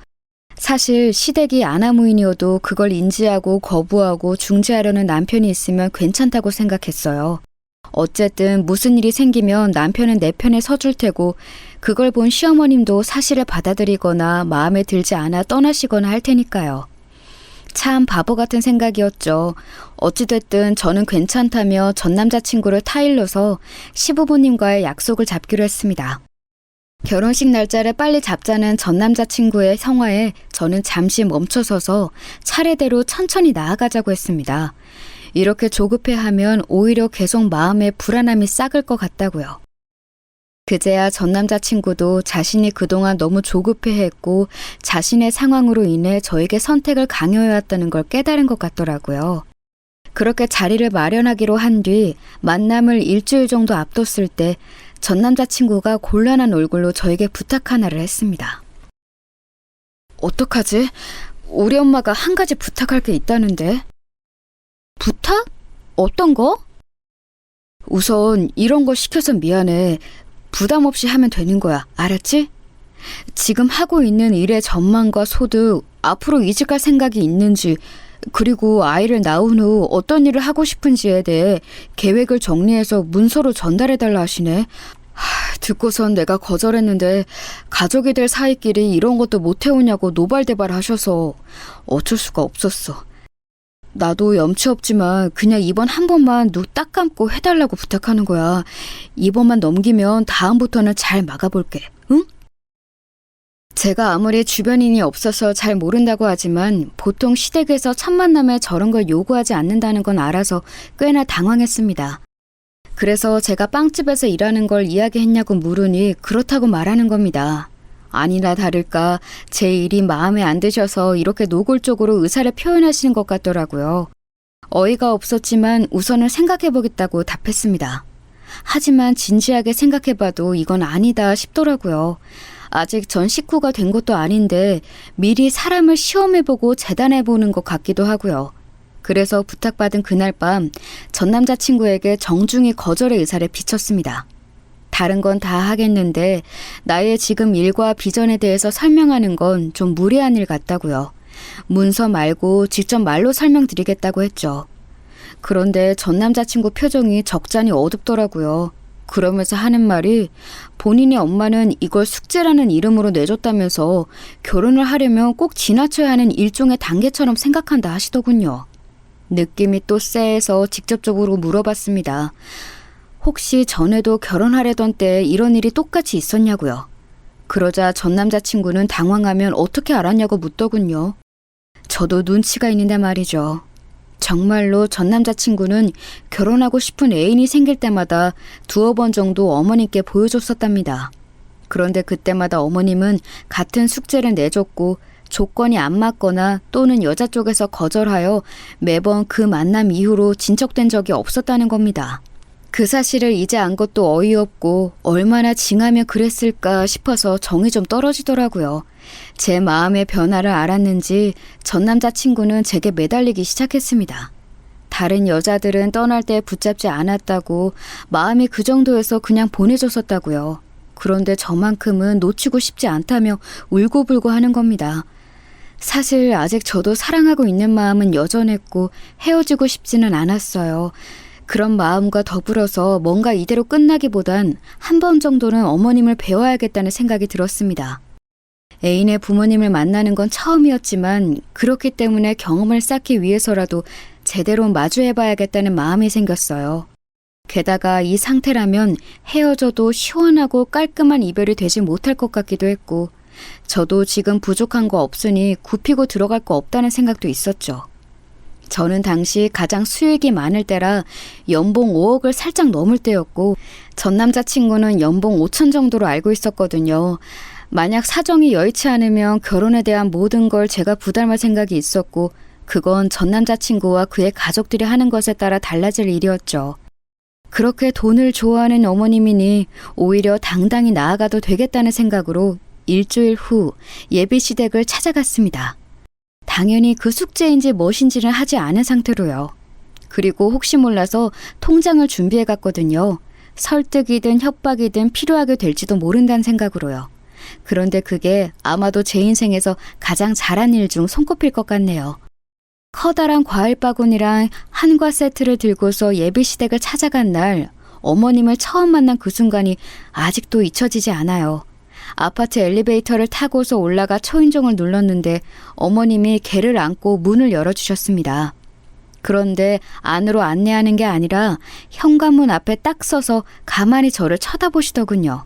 사실 시댁이 아나무인이어도 그걸 인지하고 거부하고 중재하려는 남편이 있으면 괜찮다고 생각했어요. 어쨌든 무슨 일이 생기면 남편은 내 편에 서줄 테고 그걸 본 시어머님도 사실을 받아들이거나 마음에 들지 않아 떠나시거나 할 테니까요. 참 바보 같은 생각이었죠. 어찌됐든 저는 괜찮다며 전 남자친구를 타일러서 시부모님과의 약속을 잡기로 했습니다. 결혼식 날짜를 빨리 잡자는 전 남자친구의 성화에 저는 잠시 멈춰서서 차례대로 천천히 나아가자고 했습니다. 이렇게 조급해하면 오히려 계속 마음에 불안함이 싹을 것 같다고요. 그제야 전 남자친구도 자신이 그동안 너무 조급해했고 자신의 상황으로 인해 저에게 선택을 강요해왔다는 걸 깨달은 것 같더라고요. 그렇게 자리를 마련하기로 한 뒤 만남을 일주일 정도 앞뒀을 때 전 남자친구가 곤란한 얼굴로 저에게 부탁 하나를 했습니다. 어떡하지? 우리 엄마가 한 가지 부탁할 게 있다는데. 부탁? 어떤 거? 우선 이런 거 시켜서 미안해. 부담 없이 하면 되는 거야. 알았지? 지금 하고 있는 일의 전망과 소득, 앞으로 이직할 생각이 있는지, 그리고 아이를 낳은 후 어떤 일을 하고 싶은지에 대해 계획을 정리해서 문서로 전달해달라 하시네. 듣고선 내가 거절했는데 가족이 될 사이끼리 이런 것도 못 해오냐고 노발대발 하셔서 어쩔 수가 없었어. 나도 염치 없지만 그냥 이번 한 번만 눈 딱 감고 해달라고 부탁하는 거야. 이번만 넘기면 다음부터는 잘 막아볼게. 응? 제가 아무리 주변인이 없어서 잘 모른다고 하지만 보통 시댁에서 첫 만남에 저런 걸 요구하지 않는다는 건 알아서 꽤나 당황했습니다. 그래서 제가 빵집에서 일하는 걸 이야기했냐고 물으니 그렇다고 말하는 겁니다. 아니나 다를까 제 일이 마음에 안 드셔서 이렇게 노골적으로 의사를 표현하시는 것 같더라고요. 어이가 없었지만 우선은 생각해보겠다고 답했습니다. 하지만 진지하게 생각해봐도 이건 아니다 싶더라고요. 아직 전 식구가 된 것도 아닌데 미리 사람을 시험해보고 재단해보는 것 같기도 하고요. 그래서 부탁받은 그날 밤 전 남자친구에게 정중히 거절의 의사를 비쳤습니다. 다른 건 다 하겠는데 나의 지금 일과 비전에 대해서 설명하는 건 좀 무리한 일 같다고요. 문서 말고 직접 말로 설명드리겠다고 했죠. 그런데 전 남자친구 표정이 적잖이 어둡더라고요. 그러면서 하는 말이 본인의 엄마는 이걸 숙제라는 이름으로 내줬다면서 결혼을 하려면 꼭 지나쳐야 하는 일종의 단계처럼 생각한다 하시더군요. 느낌이 또 쎄해서 직접적으로 물어봤습니다. 혹시 전에도 결혼하려던 때 이런 일이 똑같이 있었냐고요. 그러자 전 남자친구는 당황하면 어떻게 알았냐고 묻더군요. 저도 눈치가 있는데 말이죠. 정말로 전 남자친구는 결혼하고 싶은 애인이 생길 때마다 두어 번 정도 어머님께 보여줬었답니다. 그런데 그때마다 어머님은 같은 숙제를 내줬고 조건이 안 맞거나 또는 여자 쪽에서 거절하여 매번 그 만남 이후로 진척된 적이 없었다는 겁니다. 그 사실을 이제 안 것도 어이없고 얼마나 징하며 그랬을까 싶어서 정이 좀 떨어지더라고요. 제 마음의 변화를 알았는지 전 남자친구는 제게 매달리기 시작했습니다. 다른 여자들은 떠날 때 붙잡지 않았다고 마음이 그 정도여서 그냥 보내줬었다고요. 그런데 저만큼은 놓치고 싶지 않다며 울고불고 하는 겁니다. 사실 아직 저도 사랑하고 있는 마음은 여전했고 헤어지고 싶지는 않았어요. 그런 마음과 더불어서 뭔가 이대로 끝나기보단 한 번 정도는 어머님을 배워야겠다는 생각이 들었습니다. 애인의 부모님을 만나는 건 처음이었지만 그렇기 때문에 경험을 쌓기 위해서라도 제대로 마주해봐야겠다는 마음이 생겼어요. 게다가 이 상태라면 헤어져도 시원하고 깔끔한 이별이 되지 못할 것 같기도 했고 저도 지금 부족한 거 없으니 굽히고 들어갈 거 없다는 생각도 있었죠. 저는 당시 가장 수익이 많을 때라 연봉 5억을 살짝 넘을 때였고 전 남자친구는 연봉 5천 정도로 알고 있었거든요. 만약 사정이 여의치 않으면 결혼에 대한 모든 걸 제가 부담할 생각이 있었고 그건 전 남자친구와 그의 가족들이 하는 것에 따라 달라질 일이었죠. 그렇게 돈을 좋아하는 어머님이니 오히려 당당히 나아가도 되겠다는 생각으로 일주일 후 예비시댁을 찾아갔습니다. 당연히 그 숙제인지 무엇인지는 하지 않은 상태로요. 그리고 혹시 몰라서 통장을 준비해 갔거든요. 설득이든 협박이든 필요하게 될지도 모른다는 생각으로요. 그런데 그게 아마도 제 인생에서 가장 잘한 일 중 손꼽힐 것 같네요. 커다란 과일 바구니랑 한과 세트를 들고서 예비시댁을 찾아간 날 어머님을 처음 만난 그 순간이 아직도 잊혀지지 않아요. 아파트 엘리베이터를 타고서 올라가 초인종을 눌렀는데 어머님이 개를 안고 문을 열어주셨습니다. 그런데 안으로 안내하는 게 아니라 현관문 앞에 딱 서서 가만히 저를 쳐다보시더군요.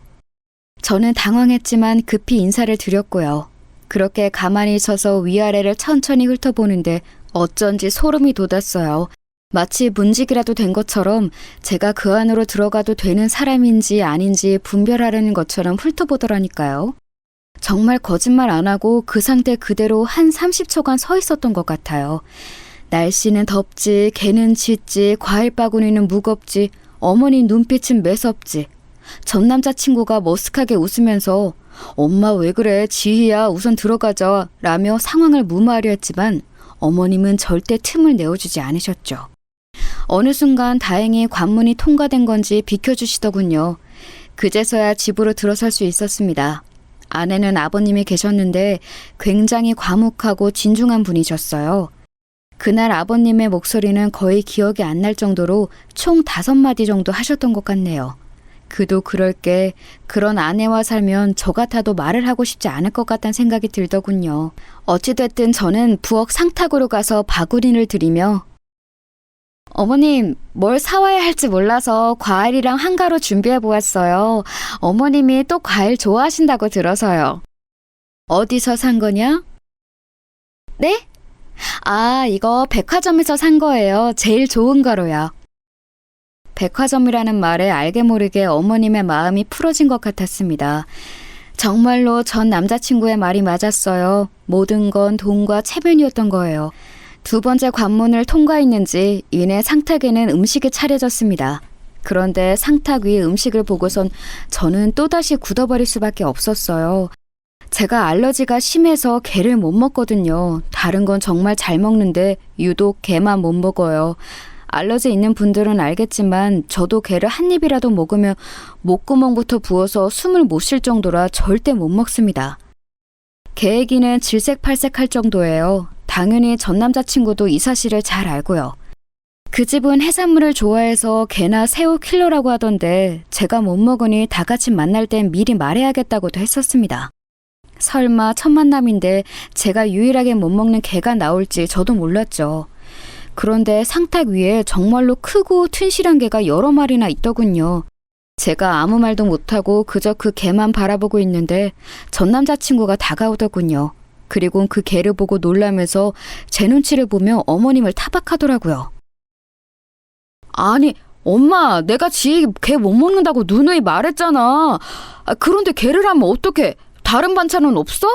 저는 당황했지만 급히 인사를 드렸고요. 그렇게 가만히 서서 위아래를 천천히 훑어보는데 어쩐지 소름이 돋았어요. 마치 문직이라도 된 것처럼 제가 그 안으로 들어가도 되는 사람인지 아닌지 분별하려는 것처럼 훑어보더라니까요. 정말 거짓말 안 하고 그 상태 그대로 한 30초간 서 있었던 것 같아요. 날씨는 덥지, 개는 짖지, 과일 바구니는 무겁지, 어머니 눈빛은 매섭지. 전 남자친구가 머쓱하게 웃으면서 엄마 왜 그래 지희야 우선 들어가자 라며 상황을 무마하려 했지만 어머님은 절대 틈을 내어주지 않으셨죠. 어느 순간 다행히 관문이 통과된 건지 비켜주시더군요. 그제서야 집으로 들어설 수 있었습니다. 안에는 아버님이 계셨는데 굉장히 과묵하고 진중한 분이셨어요. 그날 아버님의 목소리는 거의 기억이 안 날 정도로 총 5마디 정도 하셨던 것 같네요. 그도 그럴 게 그런 아내와 살면 저 같아도 말을 하고 싶지 않을 것 같다는 생각이 들더군요. 어찌됐든 저는 부엌 상탁으로 가서 바구니를 들이며 어머님, 뭘 사와야 할지 몰라서 과일이랑 한가로 준비해 보았어요. 어머님이 또 과일 좋아하신다고 들어서요. 어디서 산 거냐? 네? 아, 이거 백화점에서 산 거예요. 제일 좋은 거로요. 백화점이라는 말에 알게 모르게 어머님의 마음이 풀어진 것 같았습니다. 정말로 전 남자친구의 말이 맞았어요. 모든 건 돈과 체면이었던 거예요. 2번째 관문을 통과했는지 이내 상탁에는 음식이 차려졌습니다. 그런데 상탁 위에 음식을 보고선 저는 또다시 굳어버릴 수밖에 없었어요. 제가 알러지가 심해서 게를 못 먹거든요. 다른 건 정말 잘 먹는데 유독 게만 못 먹어요. 알러지 있는 분들은 알겠지만 저도 게를 한 입이라도 먹으면 목구멍부터 부어서 숨을 못 쉴 정도라 절대 못 먹습니다. 게 얘기는 질색팔색할 정도예요. 당연히 전 남자친구도 이 사실을 잘 알고요. 그 집은 해산물을 좋아해서 게나 새우 킬러라고 하던데 제가 못 먹으니 다 같이 만날 땐 미리 말해야겠다고도 했었습니다. 설마 첫 만남인데 제가 유일하게 못 먹는 게가 나올지 저도 몰랐죠. 그런데 상탁 위에 정말로 크고 튼실한 게가 여러 마리나 있더군요. 제가 아무 말도 못하고 그저 그 게만 바라보고 있는데 전 남자친구가 다가오더군요. 그리고 그 게를 보고 놀라면서 제 눈치를 보며 어머님을 타박하더라고요. 아니, 엄마, 내가 지 게 못 먹는다고 누누이 말했잖아. 그런데 게를 하면 어떡해? 다른 반찬은 없어?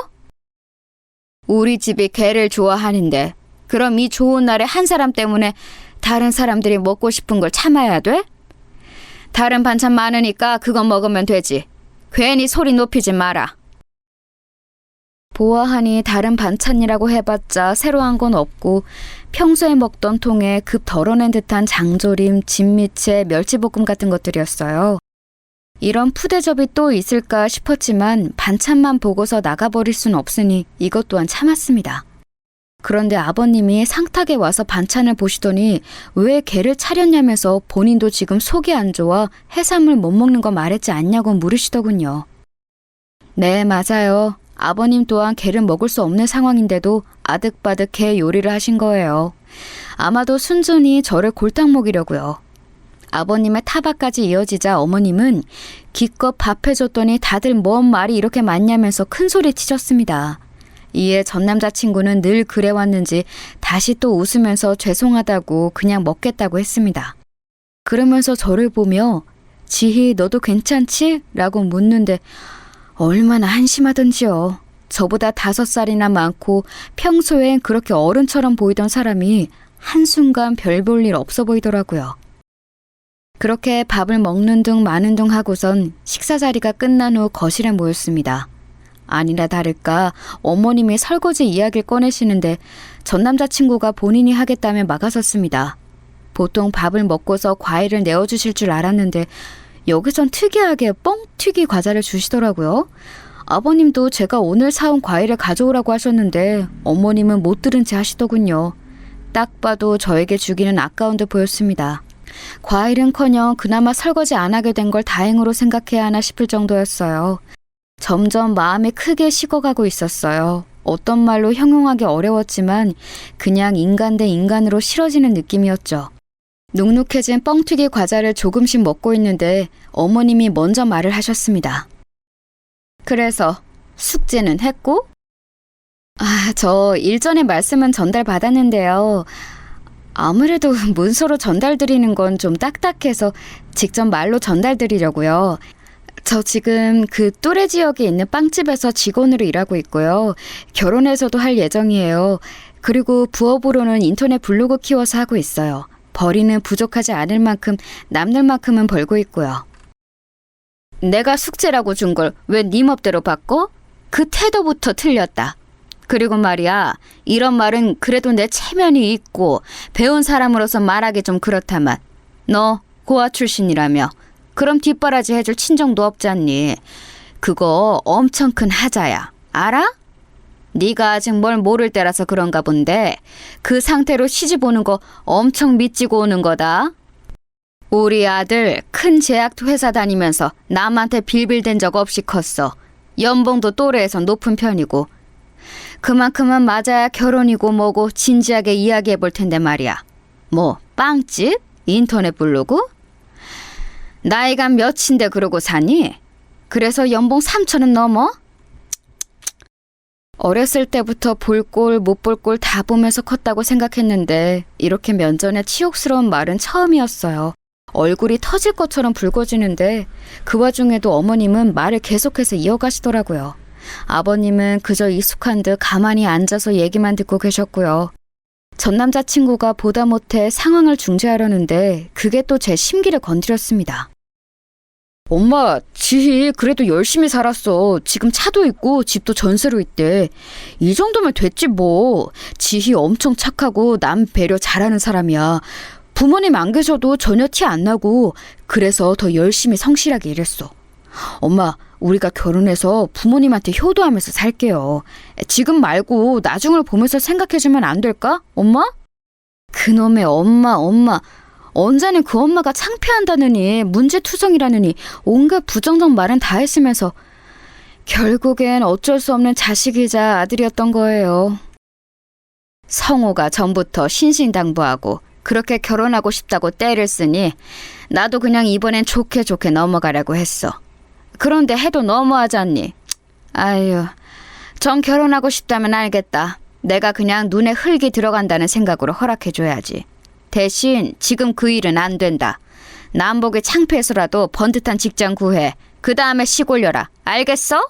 우리 집이 게를 좋아하는데 그럼 이 좋은 날에 한 사람 때문에 다른 사람들이 먹고 싶은 걸 참아야 돼? 다른 반찬 많으니까 그거 먹으면 되지. 괜히 소리 높이지 마라. 보아하니 다른 반찬이라고 해봤자 새로운 건 없고 평소에 먹던 통에 급 덜어낸 듯한 장조림, 진미채, 멸치볶음 같은 것들이었어요. 이런 푸대접이 또 있을까 싶었지만 반찬만 보고서 나가버릴 순 없으니 이것 또한 참았습니다. 그런데 아버님이 상탁에 와서 반찬을 보시더니 왜 게를 차렸냐면서 본인도 지금 속이 안 좋아 해산물 못 먹는 거 말했지 않냐고 물으시더군요. 네, 맞아요. 아버님 또한 게를 먹을 수 없는 상황인데도 아득바득 게 요리를 하신 거예요. 아마도 순전히 저를 골탕 먹이려고요. 아버님의 타박까지 이어지자 어머님은 기껏 밥 해줬더니 다들 뭔 말이 이렇게 많냐면서 큰소리 치셨습니다. 이에 전 남자친구는 늘 그래왔는지 다시 또 웃으면서 죄송하다고 그냥 먹겠다고 했습니다. 그러면서 저를 보며 지희 너도 괜찮지? 라고 묻는데 얼마나 한심하던지요. 저보다 5살이나 많고 평소엔 그렇게 어른처럼 보이던 사람이 한순간 별 볼 일 없어 보이더라고요. 그렇게 밥을 먹는 둥 마는 둥 하고선 식사 자리가 끝난 후 거실에 모였습니다. 아니나 다를까 어머님이 설거지 이야기를 꺼내시는데 전 남자친구가 본인이 하겠다며 막아섰습니다. 보통 밥을 먹고서 과일을 내어주실 줄 알았는데 여기선 특이하게 뻥튀기 과자를 주시더라고요. 아버님도 제가 오늘 사온 과일을 가져오라고 하셨는데 어머님은 못 들은 채 하시더군요. 딱 봐도 저에게 주기는 아까운 듯 보였습니다. 과일은커녕 그나마 설거지 안 하게 된 걸 다행으로 생각해야 하나 싶을 정도였어요. 점점 마음이 크게 식어가고 있었어요. 어떤 말로 형용하기 어려웠지만 그냥 인간 대 인간으로 싫어지는 느낌이었죠. 눅눅해진 뻥튀기 과자를 조금씩 먹고 있는데 어머님이 먼저 말을 하셨습니다. 그래서 숙제는 했고? 저 일전에 말씀은 전달받았는데요. 아무래도 문서로 전달드리는 건 좀 딱딱해서 직접 말로 전달드리려고요. 저 지금 그 또래 지역에 있는 빵집에서 직원으로 일하고 있고요. 결혼해서도 할 예정이에요. 그리고 부업으로는 인터넷 블로그 키워서 하고 있어요. 벌이는 부족하지 않을 만큼 남는 만큼은 벌고 있고요. 내가 숙제라고 준 걸 왜 네 맘대로 바꿔? 그 태도부터 틀렸다. 그리고 말이야, 이런 말은 그래도 내 체면이 있고 배운 사람으로서 말하기 좀 그렇다만 너 고아 출신이라며 그럼 뒷바라지 해줄 친정도 없잖니. 그거 엄청 큰 하자야. 알아? 네가 아직 뭘 모를 때라서 그런가 본데 그 상태로 시집 오는 거 엄청 미치고 오는 거다. 우리 아들 큰 제약 회사 다니면서 남한테 빌빌댄 적 없이 컸어. 연봉도 또래에서 높은 편이고. 그만큼은 맞아야 결혼이고 뭐고 진지하게 이야기해 볼 텐데 말이야. 뭐 빵집? 인터넷 블로그? 나이가 몇인데 그러고 사니? 그래서 연봉 3천은 넘어? 어렸을 때부터 볼 꼴 못 볼 꼴 다 보면서 컸다고 생각했는데 이렇게 면전에 치욕스러운 말은 처음이었어요. 얼굴이 터질 것처럼 붉어지는데 그 와중에도 어머님은 말을 계속해서 이어가시더라고요. 아버님은 그저 익숙한 듯 가만히 앉아서 얘기만 듣고 계셨고요. 전 남자친구가 보다 못해 상황을 중재하려는데 그게 또 제 심기를 건드렸습니다. 엄마, 지희 그래도 열심히 살았어. 지금 차도 있고 집도 전세로 있대. 이 정도면 됐지 뭐. 지희 엄청 착하고 남 배려 잘하는 사람이야. 부모님 안 계셔도 전혀 티 안 나고 그래서 더 열심히 성실하게 일했어. 엄마, 우리가 결혼해서 부모님한테 효도하면서 살게요. 지금 말고 나중을 보면서 생각해주면 안 될까? 엄마? 그놈의 엄마. 언제는 그 엄마가 창피한다느니 문제투성이라느니 온갖 부정적 말은 다 했으면서 결국엔 어쩔 수 없는 자식이자 아들이었던 거예요. 성호가 전부터 신신당부하고 그렇게 결혼하고 싶다고 떼를 쓰니 나도 그냥 이번엔 좋게 넘어가려고 했어. 그런데 해도 너무하잖니. 아유, 정 결혼하고 싶다면 알겠다. 내가 그냥 눈에 흙이 들어간다는 생각으로 허락해줘야지. 대신 지금 그 일은 안 된다. 남보기 창피해서라도 번듯한 직장 구해. 그 다음에 시골려라. 알겠어?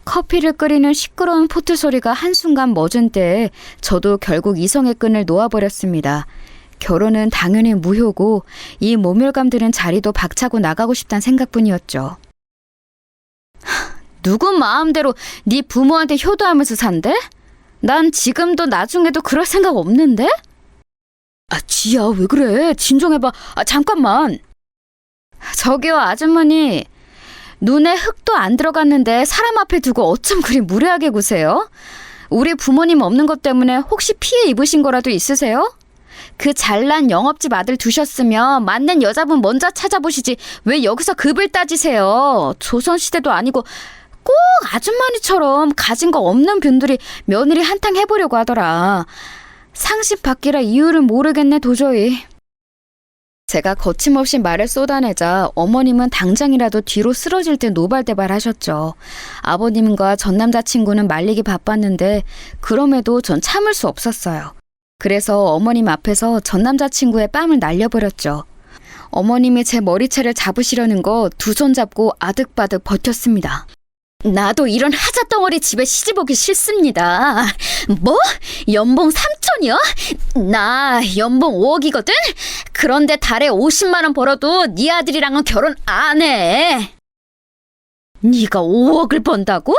커피를 끓이는 시끄러운 포트 소리가 한순간 멎은 때에 저도 결국 이성의 끈을 놓아버렸습니다. 결혼은 당연히 무효고 이 모멸감들은 자리도 박차고 나가고 싶다는 생각뿐이었죠. 누구 마음대로 네 부모한테 효도하면서 산대? 난 지금도 나중에도 그럴 생각 없는데? 아, 지야, 왜 그래? 진정해봐. 잠깐만. 저기요, 아주머니. 눈에 흙도 안 들어갔는데 사람 앞에 두고 어쩜 그리 무례하게 구세요? 우리 부모님 없는 것 때문에 혹시 피해 입으신 거라도 있으세요? 그 잘난 영업집 아들 두셨으면 맞는 여자분 먼저 찾아보시지 왜 여기서 급을 따지세요? 조선시대도 아니고 꼭 아주머니처럼 가진 거 없는 분들이 며느리 한탕 해보려고 하더라. 상식 밖이라 이유를 모르겠네 도저히. 제가 거침없이 말을 쏟아내자 어머님은 당장이라도 뒤로 쓰러질 듯 노발대발하셨죠. 아버님과 전 남자친구는 말리기 바빴는데 그럼에도 전 참을 수 없었어요. 그래서 어머님 앞에서 전 남자친구의 뺨을 날려버렸죠. 어머님이 제 머리채를 잡으시려는 거 두 손 잡고 아득바득 버텼습니다. 나도 이런 하자덩어리 집에 시집오기 싫습니다. 뭐? 연봉 3천이요? 나 연봉 5억이거든? 그런데 달에 50만 원 벌어도 네 아들이랑은 결혼 안 해. 네가 5억을 번다고?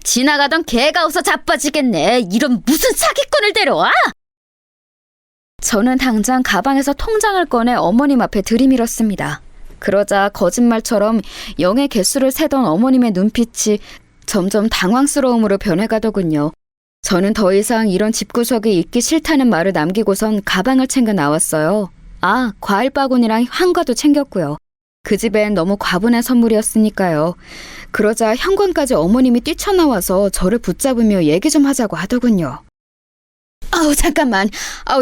지나가던 개가 웃어 자빠지겠네. 이런 무슨 사기꾼을 데려와? 저는 당장 가방에서 통장을 꺼내 어머님 앞에 들이밀었습니다. 그러자 거짓말처럼 영의 개수를 세던 어머님의 눈빛이 점점 당황스러움으로 변해가더군요. 저는 더 이상 이런 집구석에 있기 싫다는 말을 남기고선 가방을 챙겨 나왔어요. 아, 과일 바구니랑 한과도 챙겼고요. 그 집엔 너무 과분한 선물이었으니까요. 그러자 현관까지 어머님이 뛰쳐나와서 저를 붙잡으며 얘기 좀 하자고 하더군요. 아우, 잠깐만.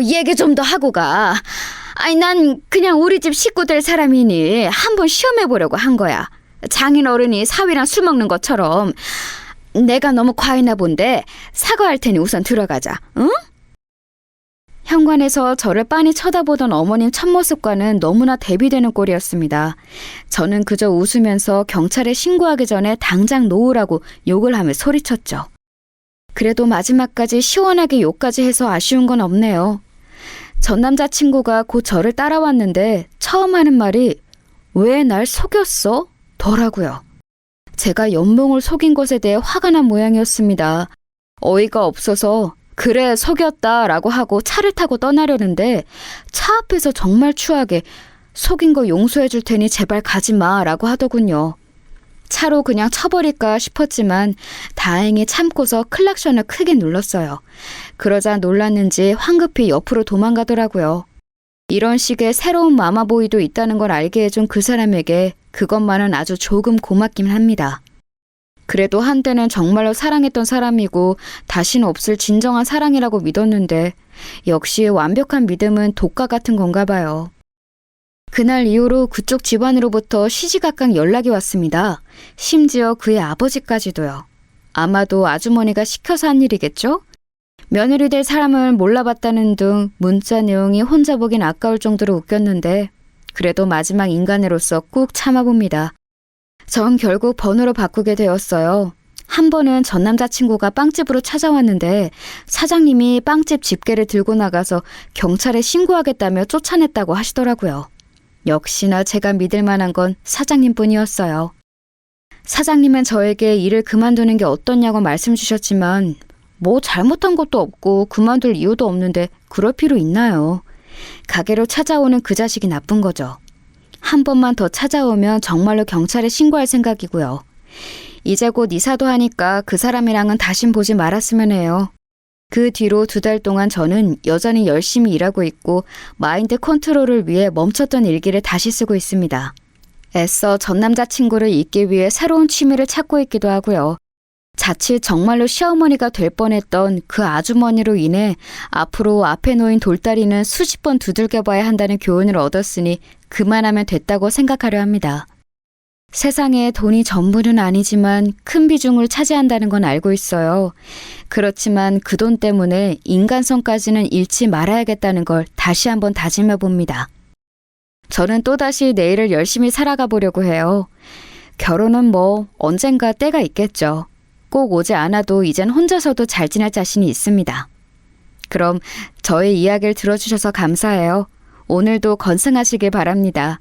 얘기 좀 더 하고 가. 아니, 난 그냥 우리 집 식구 될 사람이니 한번 시험해보려고 한 거야. 장인 어른이 사위랑 술 먹는 것처럼. 내가 너무 과했나 본데 사과할 테니 우선 들어가자. 응? 현관에서 저를 빤히 쳐다보던 어머님 첫모습과는 너무나 대비되는 꼴이었습니다. 저는 그저 웃으면서 경찰에 신고하기 전에 당장 놓으라고 욕을 하며 소리쳤죠. 그래도 마지막까지 시원하게 욕까지 해서 아쉬운 건 없네요. 전 남자친구가 곧 저를 따라왔는데 처음 하는 말이 왜 날 속였어? 더라고요. 제가 연봉을 속인 것에 대해 화가 난 모양이었습니다. 어이가 없어서 그래 속였다라고 하고 차를 타고 떠나려는데 차 앞에서 정말 추하게 속인 거 용서해 줄 테니 제발 가지 마라고 하더군요. 차로 그냥 쳐버릴까 싶었지만 다행히 참고서 클락션을 크게 눌렀어요. 그러자 놀랐는지 황급히 옆으로 도망가더라고요. 이런 식의 새로운 마마보이도 있다는 걸 알게 해준 그 사람에게 그것만은 아주 조금 고맙긴 합니다. 그래도 한때는 정말로 사랑했던 사람이고 다시는 없을 진정한 사랑이라고 믿었는데 역시 완벽한 믿음은 독과 같은 건가 봐요. 그날 이후로 그쪽 집안으로부터 시시각각 연락이 왔습니다. 심지어 그의 아버지까지도요. 아마도 아주머니가 시켜서 한 일이겠죠? 며느리 될 사람을 몰라봤다는 등 문자 내용이 혼자 보긴 아까울 정도로 웃겼는데 그래도 마지막 인간으로서 꾹 참아봅니다. 전 결국 번호를 바꾸게 되었어요. 한 번은 전 남자친구가 빵집으로 찾아왔는데 사장님이 빵집 집게를 들고 나가서 경찰에 신고하겠다며 쫓아냈다고 하시더라고요. 역시나 제가 믿을 만한 건 사장님뿐이었어요. 사장님은 저에게 일을 그만두는 게 어떻냐고 말씀 주셨지만 뭐 잘못한 것도 없고 그만둘 이유도 없는데 그럴 필요 있나요? 가게로 찾아오는 그 자식이 나쁜 거죠. 한 번만 더 찾아오면 정말로 경찰에 신고할 생각이고요. 이제 곧 이사도 하니까 그 사람이랑은 다신 보지 말았으면 해요. 그 뒤로 2달 동안 저는 여전히 열심히 일하고 있고 마인드 컨트롤을 위해 멈췄던 일기를 다시 쓰고 있습니다. 애써 전 남자친구를 잊기 위해 새로운 취미를 찾고 있기도 하고요. 자칫 정말로 시어머니가 될 뻔했던 그 아주머니로 인해 앞으로 앞에 놓인 돌다리는 수십 번 두들겨봐야 한다는 교훈을 얻었으니 그만하면 됐다고 생각하려 합니다. 세상에 돈이 전부는 아니지만 큰 비중을 차지한다는 건 알고 있어요. 그렇지만 그 돈 때문에 인간성까지는 잃지 말아야겠다는 걸 다시 한번 다짐해 봅니다. 저는 또다시 내일을 열심히 살아가 보려고 해요. 결혼은 뭐 언젠가 때가 있겠죠. 꼭 오지 않아도 이젠 혼자서도 잘 지낼 자신이 있습니다. 그럼 저의 이야기를 들어주셔서 감사해요. 오늘도 건승하시길 바랍니다.